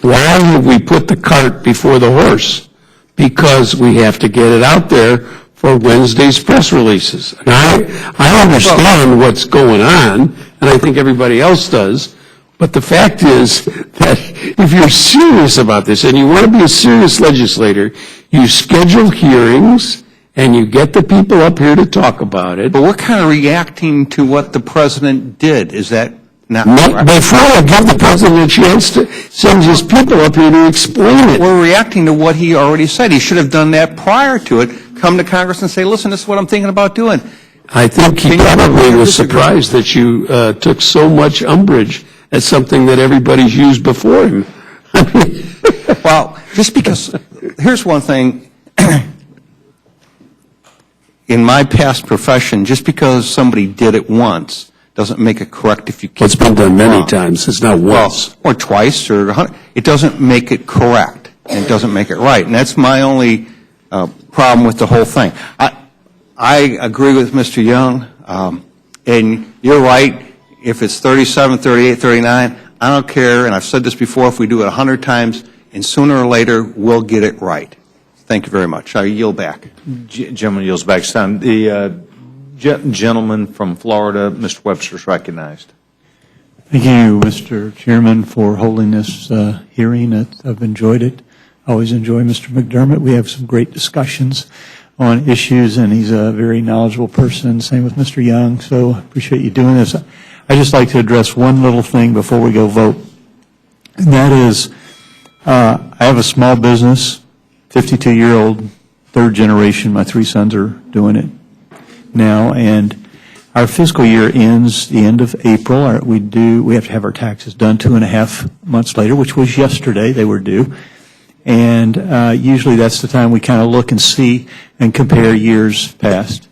Why have we put the cart before the horse? Because we have to get it out there for Wednesday's press releases. And I understand what's going on, and I think everybody else does, but the fact is that if you're serious about this and you want to be a serious legislator, you schedule hearings and you get the people up here to talk about it. But we're kind of reacting to what the president did. Is that not correct? Before I give the president a chance to send his people up here to explain it. We're reacting to what he already said. He should have done that prior to it. Come to Congress and say, listen, this is what I'm thinking about doing. I think he probably was surprised that you took so much umbrage at something that everybody's used before him. Well, just because, here's one thing. In my past profession, just because somebody did it once doesn't make it correct if you keep It's been done many times. It's not once. Well, or twice, or 100. It doesn't make it correct, and it doesn't make it right. And that's my only problem with the whole thing. I agree with Mr. Young, and you're right. If it's 37, 38, 39, I don't care, and I've said this before, if we do it 100 times, and sooner or later, we'll get it right. Thank you very much. I yield back. Gentleman yields back. It's time. The gentleman from Florida, Mr. Webster, is recognized. Thank you, Mr. Chairman, for holding this hearing. I've enjoyed it. I always enjoy Mr. McDermott. We have some great discussions on issues, and he's a very knowledgeable person. Same with Mr. Young, so I appreciate you doing this. I'd just like to address one little thing before we go vote, and that is I have a small business, 52-year-old, third generation. My three sons are doing it now, and our fiscal year ends the end of April. We have to have our taxes done 2.5 months later, which was yesterday. They were due. And usually that's the time we kind of look and see and compare years past.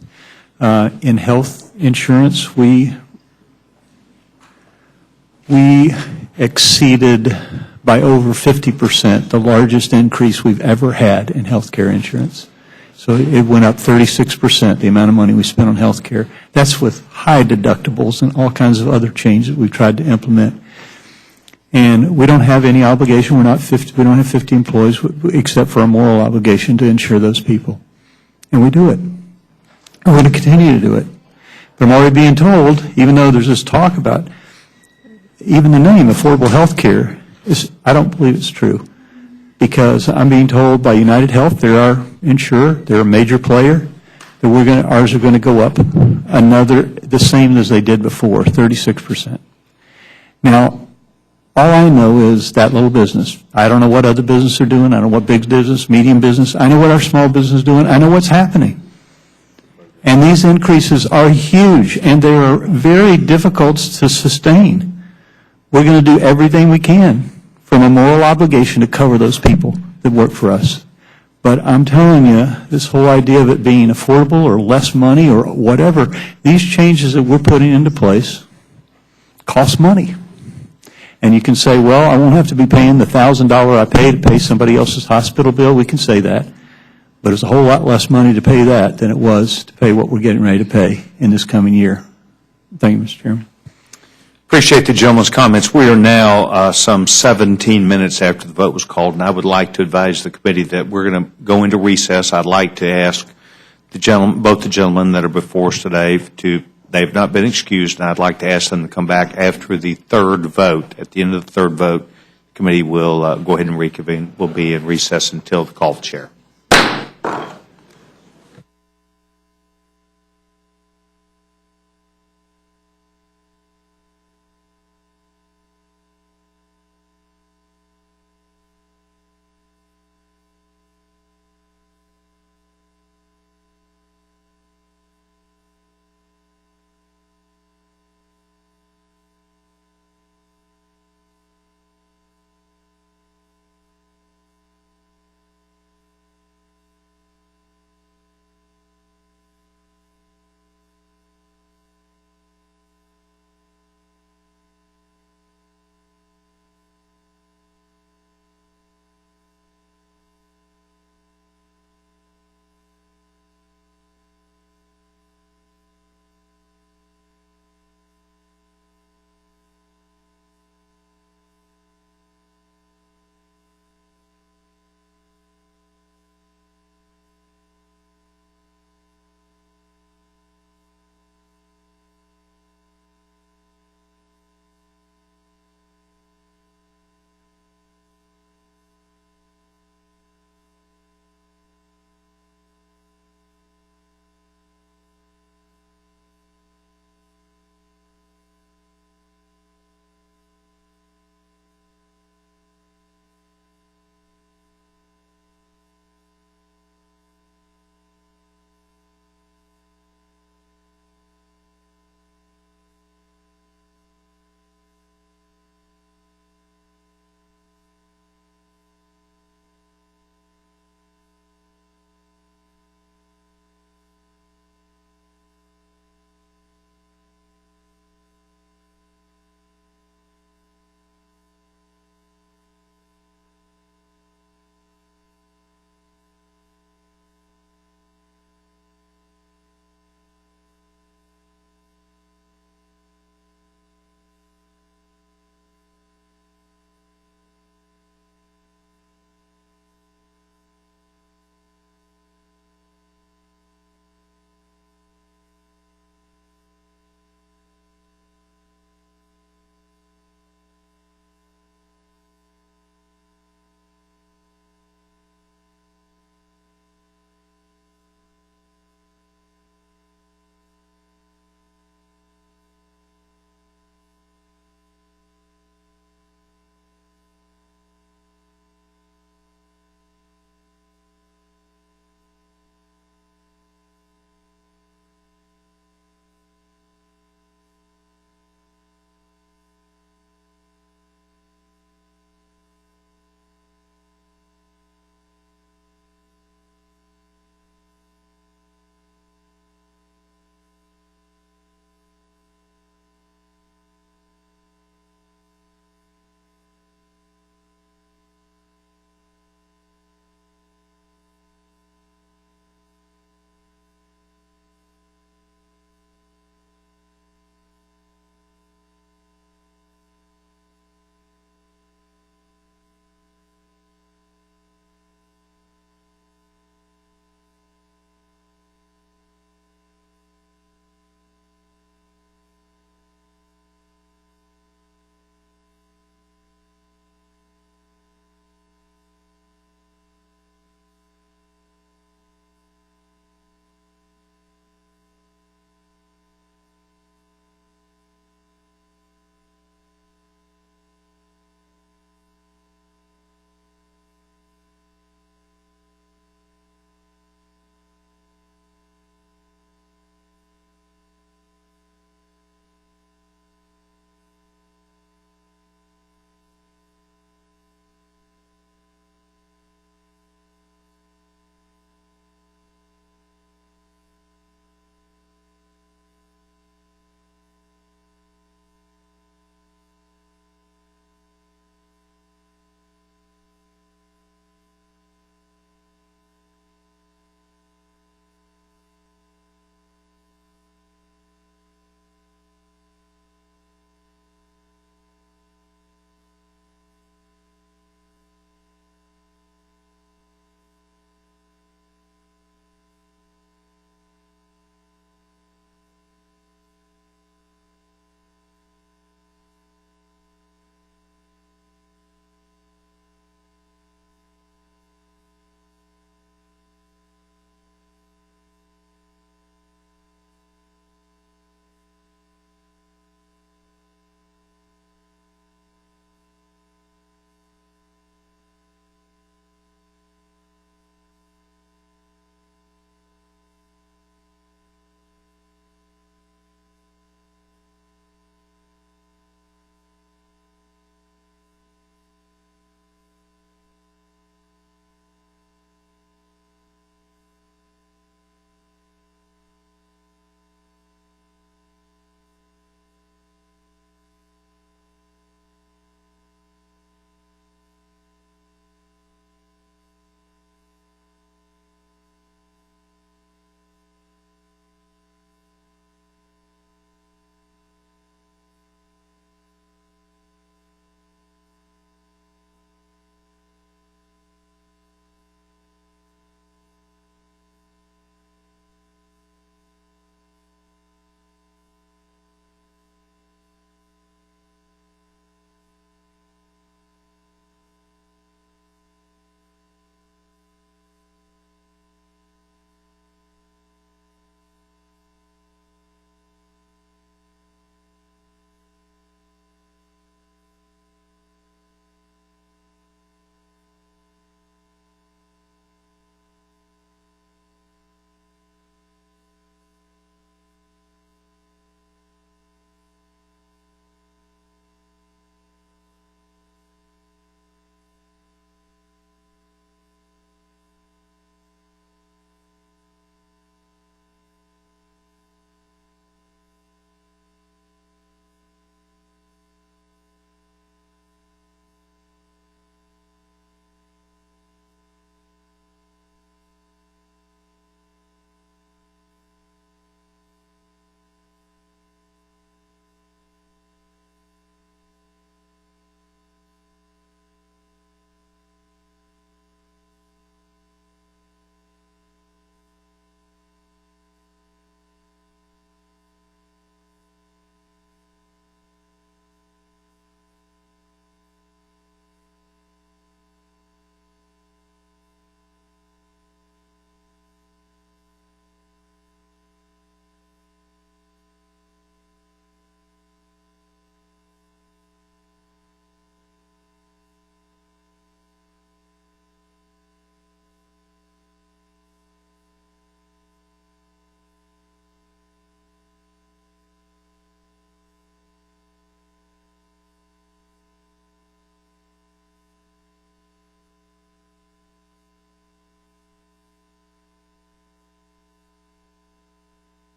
In health insurance, we exceeded by over 50% the largest increase we've ever had in health care insurance. So it went up 36%, the amount of money we spent on health care. That's with high deductibles and all kinds of other changes we've tried to implement. And we don't have any obligation. We don't have 50 employees except for a moral obligation to insure those people. And we do it. We're going to continue to do it. But I'm already being told, even though there's this talk about even the name, affordable health care, I don't believe it's true. Because I'm being told by United Health, they're our insurer, they're a major player, that ours are going to go up the same as they did before, 36%. Now, all I know is that little business. I don't know what other businesses are doing. I don't know what big business, medium business. I know what our small business is doing. I know what's happening. And these increases are huge, and they are very difficult to sustain. We're going to do everything we can from a moral obligation to cover those people that work for us. But I'm telling you, this whole idea of it being affordable or less money or whatever, these changes that we're putting into place cost money. And you can say, well, I won't have to be paying the $1,000 I pay to pay somebody else's hospital bill. We can say that. But it's a whole lot less money to pay that than it was to pay what we're getting ready to pay in this coming year. Thank you, Mr. Chairman. Appreciate the gentleman's comments. We are now some 17 minutes after the vote was called, and I would like to advise the committee that we're going to go into recess. I'd like to ask both the gentlemen that are before us today they've not been excused, and I'd like to ask them to come back after the third vote. At the end of the third vote, committee will go ahead and reconvene. We'll be in recess until the call of chair.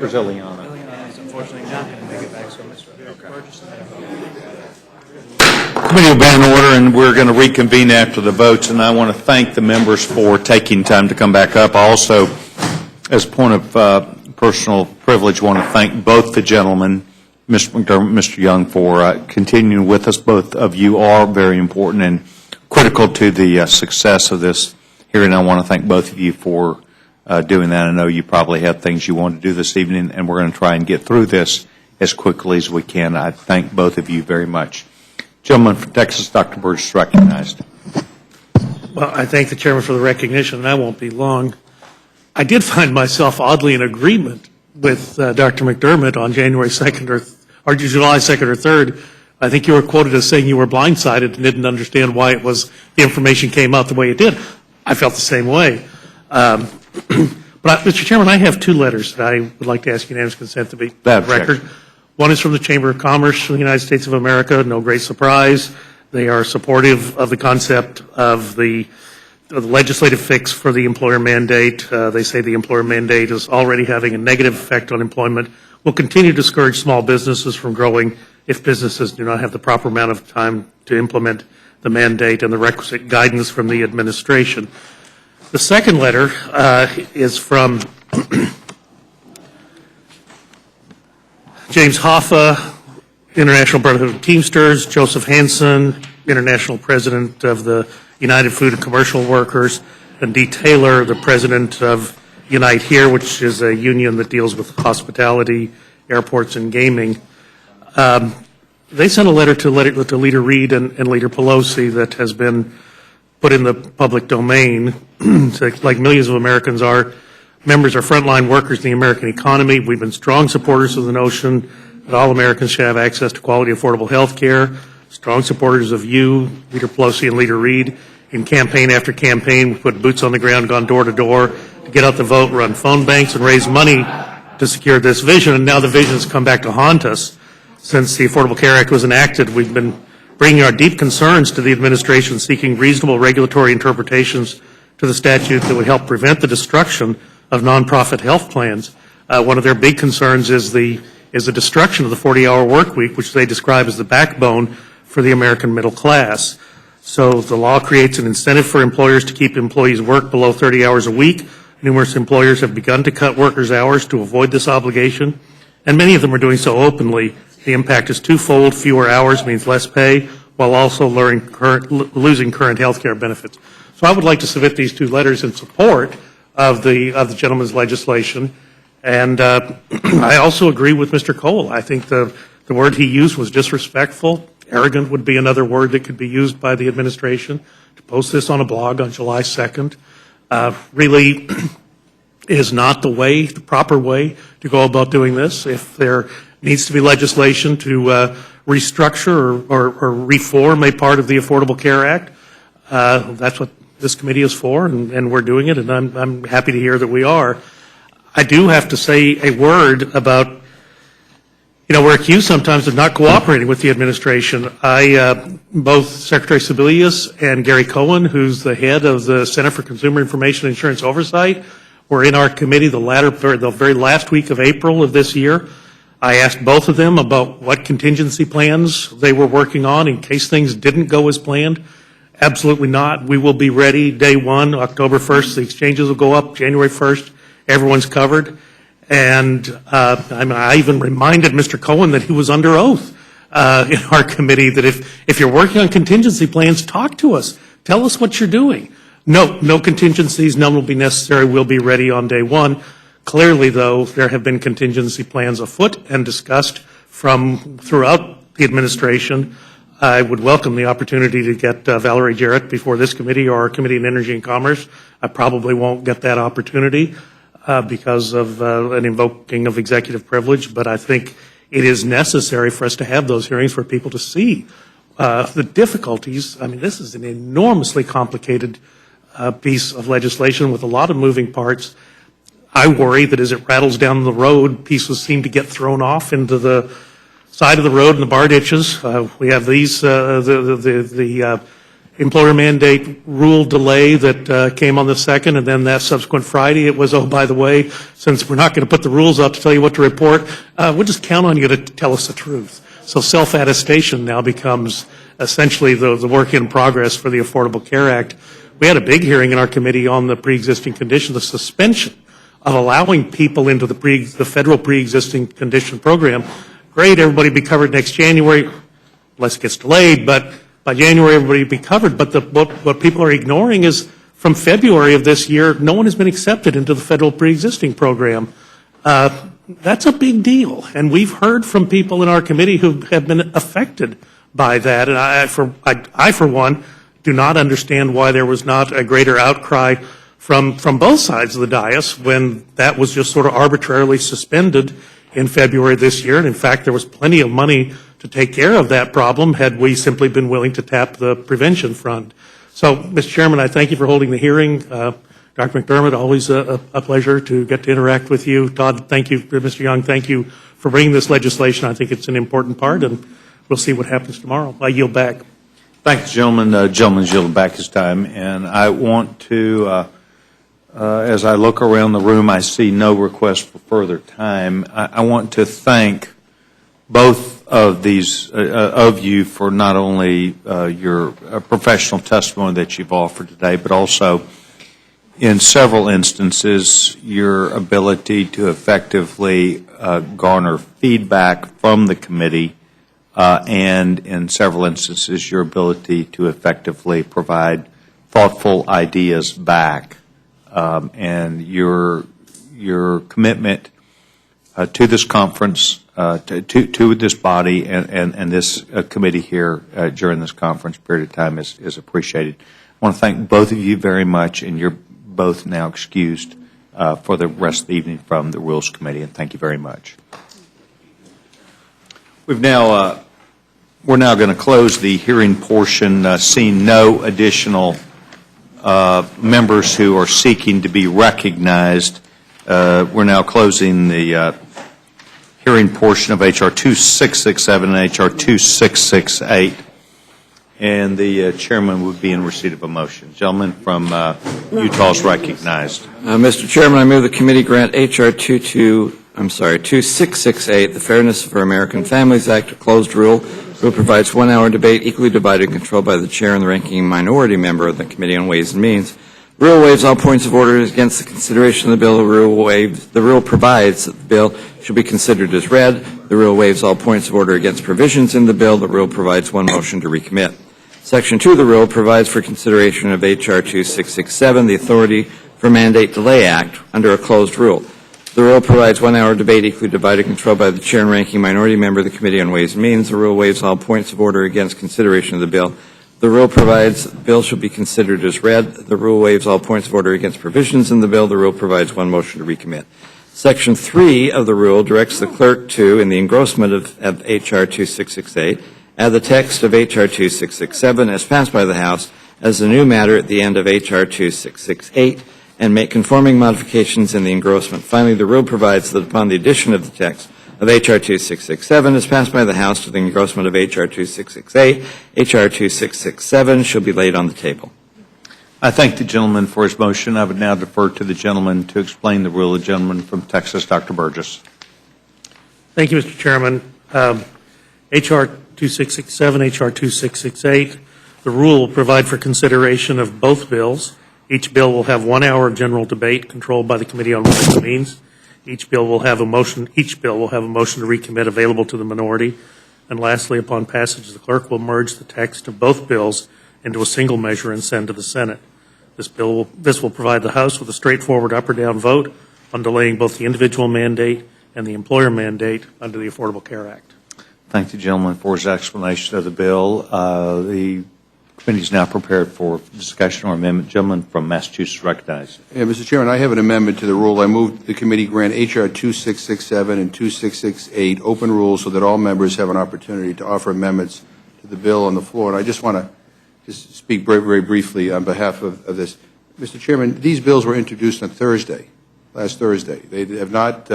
Where's Eliana? Unfortunately not going to make it back, so Mr. Burgess. Committee will be in order, and we're going to reconvene after the votes, and I want to thank the members for taking time to come back up. I also, as a point of personal privilege, want to thank both the gentlemen, Mr. McDermott, Mr. Young, for continuing with us. Both of you are very important and critical to the success of this hearing. I want to thank both of you for doing that. I know you probably have things you want to do this evening, and we're going to try and get through this as quickly as we can. I thank both of you very much. Gentleman from Texas, Dr. Burgess, is recognized. Well, I thank the chairman for the recognition, and I won't be long. I did find myself oddly in agreement with Dr. McDermott on January 2nd or July 2nd or 3rd. I think you were quoted as saying you were blindsided and didn't understand why it was the information came out the way it did. I felt the same way. But, Mr. Chairman, I have two letters that I would like to ask unanimous consent to be record. One is from the Chamber of Commerce of the United States of America, no great surprise. They are supportive of the concept of the legislative fix for the employer mandate. They say the employer mandate is already having a negative effect on employment, will continue to discourage small businesses from growing if businesses do not have the proper amount of time to implement the mandate and the requisite guidance from the administration. The second letter is from James Hoffa, International Brotherhood of Teamsters, Joseph Hansen, International President of the United Food and Commercial Workers, and Dee Taylor, the President of Unite Here, which is a union that deals with hospitality, airports, and gaming. They sent a letter to Leader Reid and Leader Pelosi that has been put in the public domain. Like millions of Americans are, members are frontline workers in the American economy. We've been strong supporters of the notion that all Americans should have access to quality, affordable health care. Strong supporters of you, Leader Pelosi and Leader Reid. In campaign after campaign, we put boots on the ground, gone door to door to get out the vote, run phone banks, and raise money to secure this vision. And now the vision has come back to haunt us. Since the Affordable Care Act was enacted, we've been bringing our deep concerns to the administration, seeking reasonable regulatory interpretations to the statute that would help prevent the destruction of nonprofit health plans. One of their big concerns is the destruction of the 40-hour work week, which they describe as the backbone for the American middle class. So the law creates an incentive for employers to keep employees work below 30 hours a week. Numerous employers have begun to cut workers' hours to avoid this obligation, and many of them are doing so openly. The impact is twofold. Fewer hours means less pay, while also losing current health care benefits. So I would like to submit these two letters in support of the gentleman's legislation. And I also agree with Mr. Cole. I think the word he used was disrespectful. Arrogant would be another word that could be used by the administration. To post this on a blog on July 2nd really is not the proper way to go about doing this. If there needs to be legislation to restructure or reform a part of the Affordable Care Act, that's what this committee is for, and we're doing it, and I'm happy to hear that we are. I do have to say a word about, we're accused sometimes of not cooperating with the administration. Both Secretary Sebelius and Gary Cohen, who's the head of the Center for Consumer Information and Insurance Oversight, were in our committee the very last week of April of this year. I asked both of them about what contingency plans they were working on in case things didn't go as planned. Absolutely not. We will be ready day one, October 1st. The exchanges will go up January 1st. Everyone's covered. And I even reminded Mr. Cohen that he was under oath in our committee that if you're working on contingency plans, talk to us. Tell us what you're doing. No contingencies. None will be necessary. We'll be ready on day one. Clearly, though, there have been contingency plans afoot and discussed throughout the administration. I would welcome the opportunity to get Valerie Jarrett before this committee or our Committee on Energy and Commerce. I probably won't get that opportunity because of an invoking of executive privilege, but I think it is necessary for us to have those hearings for people to see the difficulties. I mean, this is an enormously complicated piece of legislation with a lot of moving parts. I worry that as it rattles down the road, pieces seem to get thrown off into the side of the road and the bar ditches. We have these, the employer mandate rule delay that came on the 2nd, and then that subsequent Friday, it was, oh, by the way, since we're not going to put the rules up to tell you what to report, we'll just count on you to tell us the truth. So self-attestation now becomes essentially the work in progress for the Affordable Care Act. We had a big hearing in our committee on the pre-existing condition, the suspension of allowing people into the federal pre-existing condition program. Great, everybody be covered next January, unless it gets delayed, but by January, everybody will be covered. But what people are ignoring is from February of this year, no one has been accepted into the federal pre-existing program. That's a big deal. And we've heard from people in our committee who have been affected by that. And I, for one, do not understand why there was not a greater outcry from both sides of the dais when that was just sort of arbitrarily suspended in February this year. And in fact, there was plenty of money to take care of that problem had we simply been willing to tap the prevention fund. So, Mr. Chairman, I thank you for holding the hearing. Dr. McDermott, always a pleasure to get to interact with you. Todd, thank you. Mr. Young, thank you for bringing this legislation. I think it's an important part, and we'll see what happens tomorrow. I yield back. Thank you, gentlemen. Gentleman's yielded back his time. And I want to, as I look around the room, I see no request for further time. I want to thank both of these of you for not only your professional testimony that you've offered today, but also in several instances your ability to effectively garner feedback from the committee, and in several instances your ability to effectively provide thoughtful ideas back, and your commitment to this conference, to this body and this committee here during this conference period of time is appreciated. I want to thank both of you very much, and you're both now excused for the rest of the evening from the Rules Committee, and thank you very much. We're now going to close the hearing portion, seeing no additional members who are seeking to be recognized. We're now closing the hearing portion of H.R. 2667 and H.R. 2668, and the chairman would be in receipt of a motion. Gentleman from Utah is recognized. Mr. Chairman, I move the committee grant H.R. 2668, the Fairness for American Families Act, a closed rule. Rule provides 1 hour debate equally divided and controlled by the chair and the ranking minority member of the Committee on Ways and Means. The rule waives all points of order against the consideration of the bill. The rule provides that the bill should be considered as read. The rule waives all points of order against provisions in the bill. The rule provides one motion to recommit. Section 2 of the rule provides for consideration of H.R. 2667, the Authority for Mandate Delay Act, under a closed rule. The rule provides 1 hour debate equally divided and controlled by the chair and ranking minority member of the Committee on Ways and Means. The rule waives all points of order against consideration of the bill. The rule provides the bill shall be considered as read. The rule waives all points of order against provisions in the bill. The rule provides one motion to recommit. Section 3 of the rule directs the clerk to, in the engrossment of H.R. 2668, add the text of H.R. 2667 as passed by the House as a new matter at the end of H.R. 2668 and make conforming modifications in the engrossment. Finally, the rule provides that upon the addition of the text of H.R. 2667 as passed by the House to the engrossment of H.R. 2668, H.R. 2667 shall be laid on the table. I thank the gentleman for his motion. I would now defer to the gentleman to explain the rule. The gentleman from Texas, Dr. Burgess. Thank you, Mr. Chairman. H.R. 2667, H.R. 2668, the rule will provide for consideration of both bills. Each bill will have 1 hour of general debate controlled by the Committee on Ways and Means. Each bill will have a motion to recommit available to the minority. And lastly, upon passage, the clerk will merge the text of both bills into a single measure and send to the Senate. This will provide the House with a straightforward up or down vote on delaying both the individual mandate and the employer mandate under the Affordable Care Act. Thank the gentleman for his explanation of the bill. The committee is now prepared for discussion or amendment. Gentleman from Massachusetts recognized. Yeah, Mr. Chairman, I have an amendment to the rule. I move the committee grant H.R. 2667 and 2668 open rules so that all members have an opportunity to offer amendments to the bill on the floor. And I just want to speak very, very briefly on behalf of this. Mr. Chairman, these bills were introduced on last Thursday. They have not,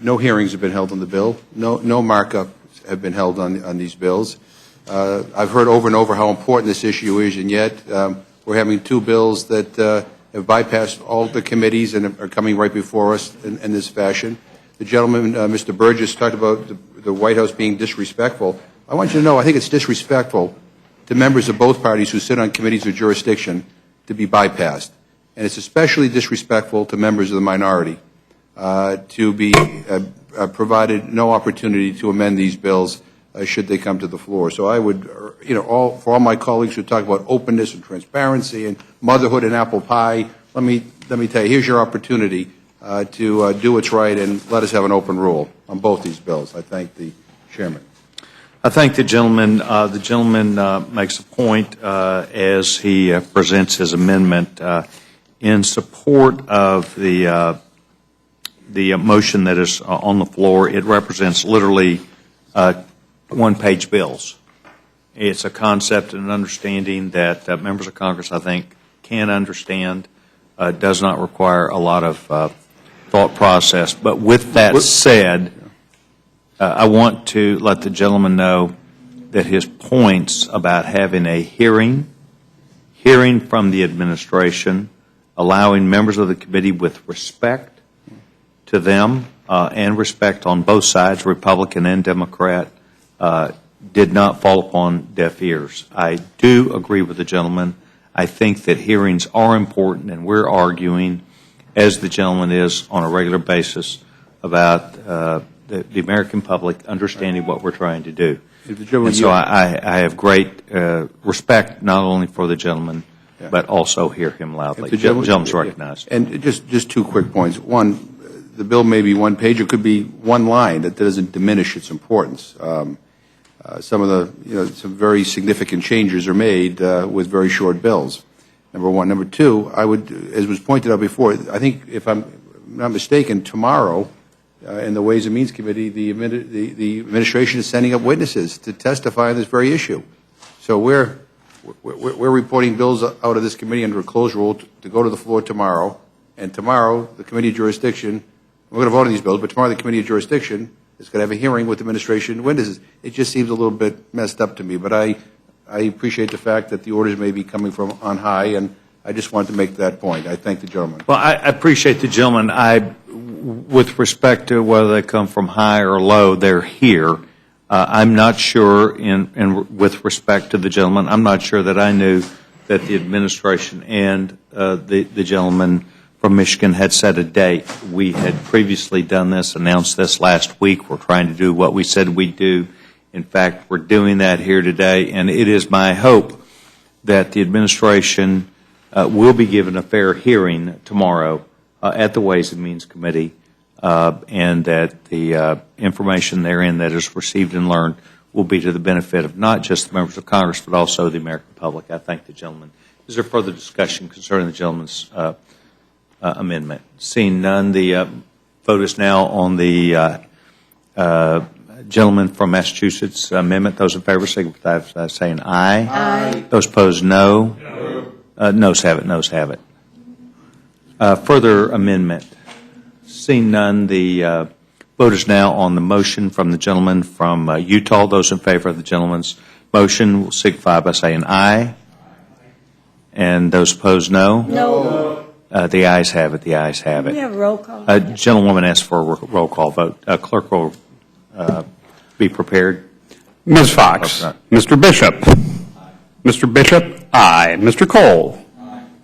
no hearings have been held on the bill. No markup have been held on these bills. I've heard over and over how important this issue is, and yet we're having two bills that have bypassed all the committees and are coming right before us in this fashion. The gentleman, Mr. Burgess, talked about the White House being disrespectful. I want you to know I think it's disrespectful to members of both parties who sit on committees of jurisdiction to be bypassed. And it's especially disrespectful to members of the minority to be provided no opportunity to amend these bills should they come to the floor. So I would, for all my colleagues who talk about openness and transparency and motherhood and apple pie, let me tell you, here's your opportunity to do what's right and let us have an open rule on both these bills. I thank the chairman. I thank the gentleman. The gentleman makes a point as he presents his amendment in support of the motion that is on the floor. It represents literally one-page bills. It's a concept and an understanding that members of Congress, I think, can understand. Does not require a lot of thought process. But with that said, I want to let the gentleman know that his points about having a hearing from the administration, allowing members of the committee with respect to them and respect on both sides, Republican and Democrat, did not fall upon deaf ears. I do agree with the gentleman. I think that hearings are important, and we're arguing, as the gentleman is on a regular basis, about the American public understanding what we're trying to do. And so I have great respect not only for the gentleman, but also hear him loudly. The gentleman's recognized. And just two quick points. One, the bill may be one page, it could be one line. That doesn't diminish its importance. Some of the, some very significant changes are made with very short bills. Number one. Number two, I would, as was pointed out before, I think if I'm not mistaken, tomorrow in the Ways and Means Committee, the administration is sending up witnesses to testify on this very issue. So we're reporting bills out of this committee under a closed rule to go to the floor tomorrow. And tomorrow, the committee of jurisdiction, we're going to vote on these bills, but tomorrow the committee of jurisdiction is going to have a hearing with administration witnesses. It just seems a little bit messed up to me, but I appreciate the fact that the orders may be coming from on high, and I just wanted to make that point. I thank the gentleman. Well, I appreciate the gentleman. With respect to whether they come from high or low, they're here. I'm not sure, with respect to the gentleman, I'm not sure that I knew that the administration and the gentleman from Michigan had set a date. We had previously done this, announced this last week. We're trying to do what we said we'd do. In fact, we're doing that here today, and it is my hope that the administration will be given a fair hearing tomorrow at the Ways and Means Committee, and that the information therein that is received and learned will be to the benefit of not just the members of Congress, but also the American public. I thank the gentleman. Is there further discussion concerning the gentleman's amendment? Seeing none, the vote is now on the gentleman from Massachusetts amendment. Those in favor signify by saying aye. Aye. Those opposed, no. No. Noes have it. Noes have it. Further amendment. Seeing none, the vote is now on the motion from the gentleman from Utah. Those in favor of the gentleman's motion will signify by saying aye. And those opposed, no. No. The ayes have it. The ayes have it. We have a roll call. Gentlewoman asked for a roll call vote. Clerk will be prepared. Ms. Fox. Mr. Bishop. Mr. Bishop, aye. Mr. Cole.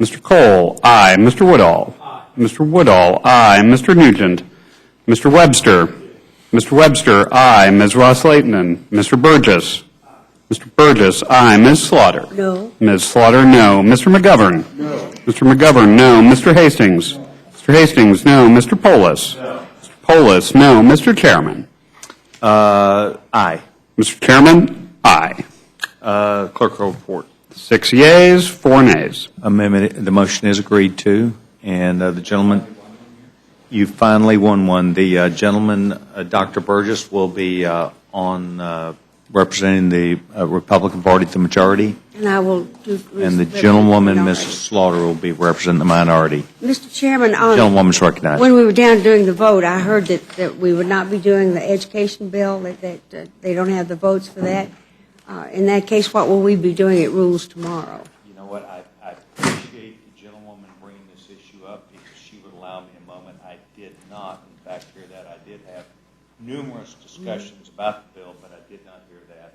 Mr. Cole, aye. Mr. Woodall. Mr. Woodall, aye. Mr. Nugent. Mr. Webster. Mr. Webster, aye. Ms. Ross-Leighton. Mr. Burgess. Mr. Burgess, aye. Ms. Slaughter. No. Ms. Slaughter, no. Mr. McGovern. No. Mr. McGovern, no. Mr. Hastings. Mr. Hastings, no. Mr. Polis. No. Mr. Polis, no. Mr. Chairman. Aye. Mr. Chairman, aye. Clerk will report. 6 yeas, 4 nays. Amendment. The motion is agreed to, and the gentleman, you finally won one. The gentleman, Dr. Burgess, will be on representing the Republican Party, the majority. And I will do. And the gentlewoman, Mrs. Slaughter, will be representing the minority. Mr. Chairman, gentlewoman's recognized. When we were down doing the vote, I heard that we would not be doing the education bill, that they don't have the votes for that. In that case, what will we be doing at Rules tomorrow? You know what, I appreciate the gentlewoman bringing this issue up because she would allow me a moment. I did not, in fact, hear that. I did have numerous discussions about the bill, but I did not hear that.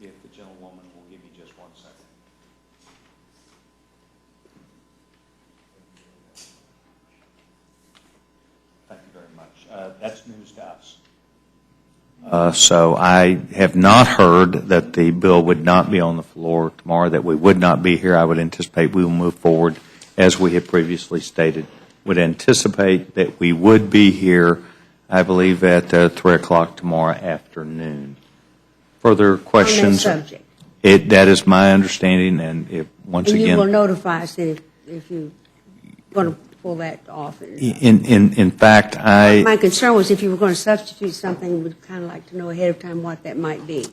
If the gentlewoman will give me just 1 second. Thank you very much. That's news to us. So I have not heard that the bill would not be on the floor tomorrow, that we would not be here. I would anticipate we will move forward as we have previously stated. Would anticipate that we would be here, I believe, at 3 o'clock tomorrow afternoon. Further questions? On that subject. That is my understanding, and if, once And again... you will notify us then if you're going to pull that off. In fact, My concern was if you were going to substitute something, we'd kind of like to know ahead of time what that might be.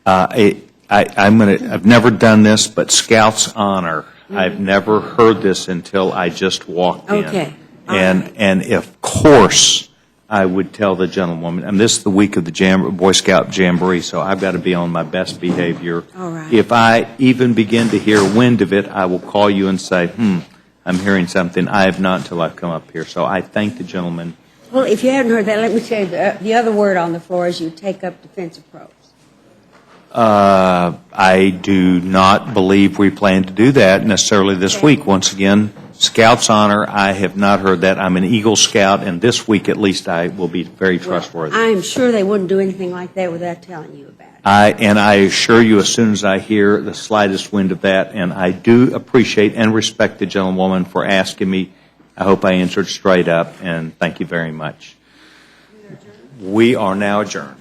I've never done this, but Scouts Honor, I've never heard this until I just walked in. Okay. And of course, I would tell the gentlewoman, and this is the week of the Boy Scout Jamboree, so I've got to be on my best behavior. All right. If I even begin to hear wind of it, I will call you and say, I'm hearing something. I have not until I've come up here. So I thank the gentleman. Well, if you haven't heard that, let me tell you, the other word on the floor is you take up defensive probes. I do not believe we plan to do that necessarily this week. Once again, Scouts Honor, I have not heard that. I'm an Eagle Scout, and this week at least I will be very trustworthy. I'm sure they wouldn't do anything like that without telling you about it. And I assure you, as soon as I hear the slightest wind of that, and I do appreciate and respect the gentlewoman for asking me, I hope I answered straight up, and thank you very much. We are now adjourned.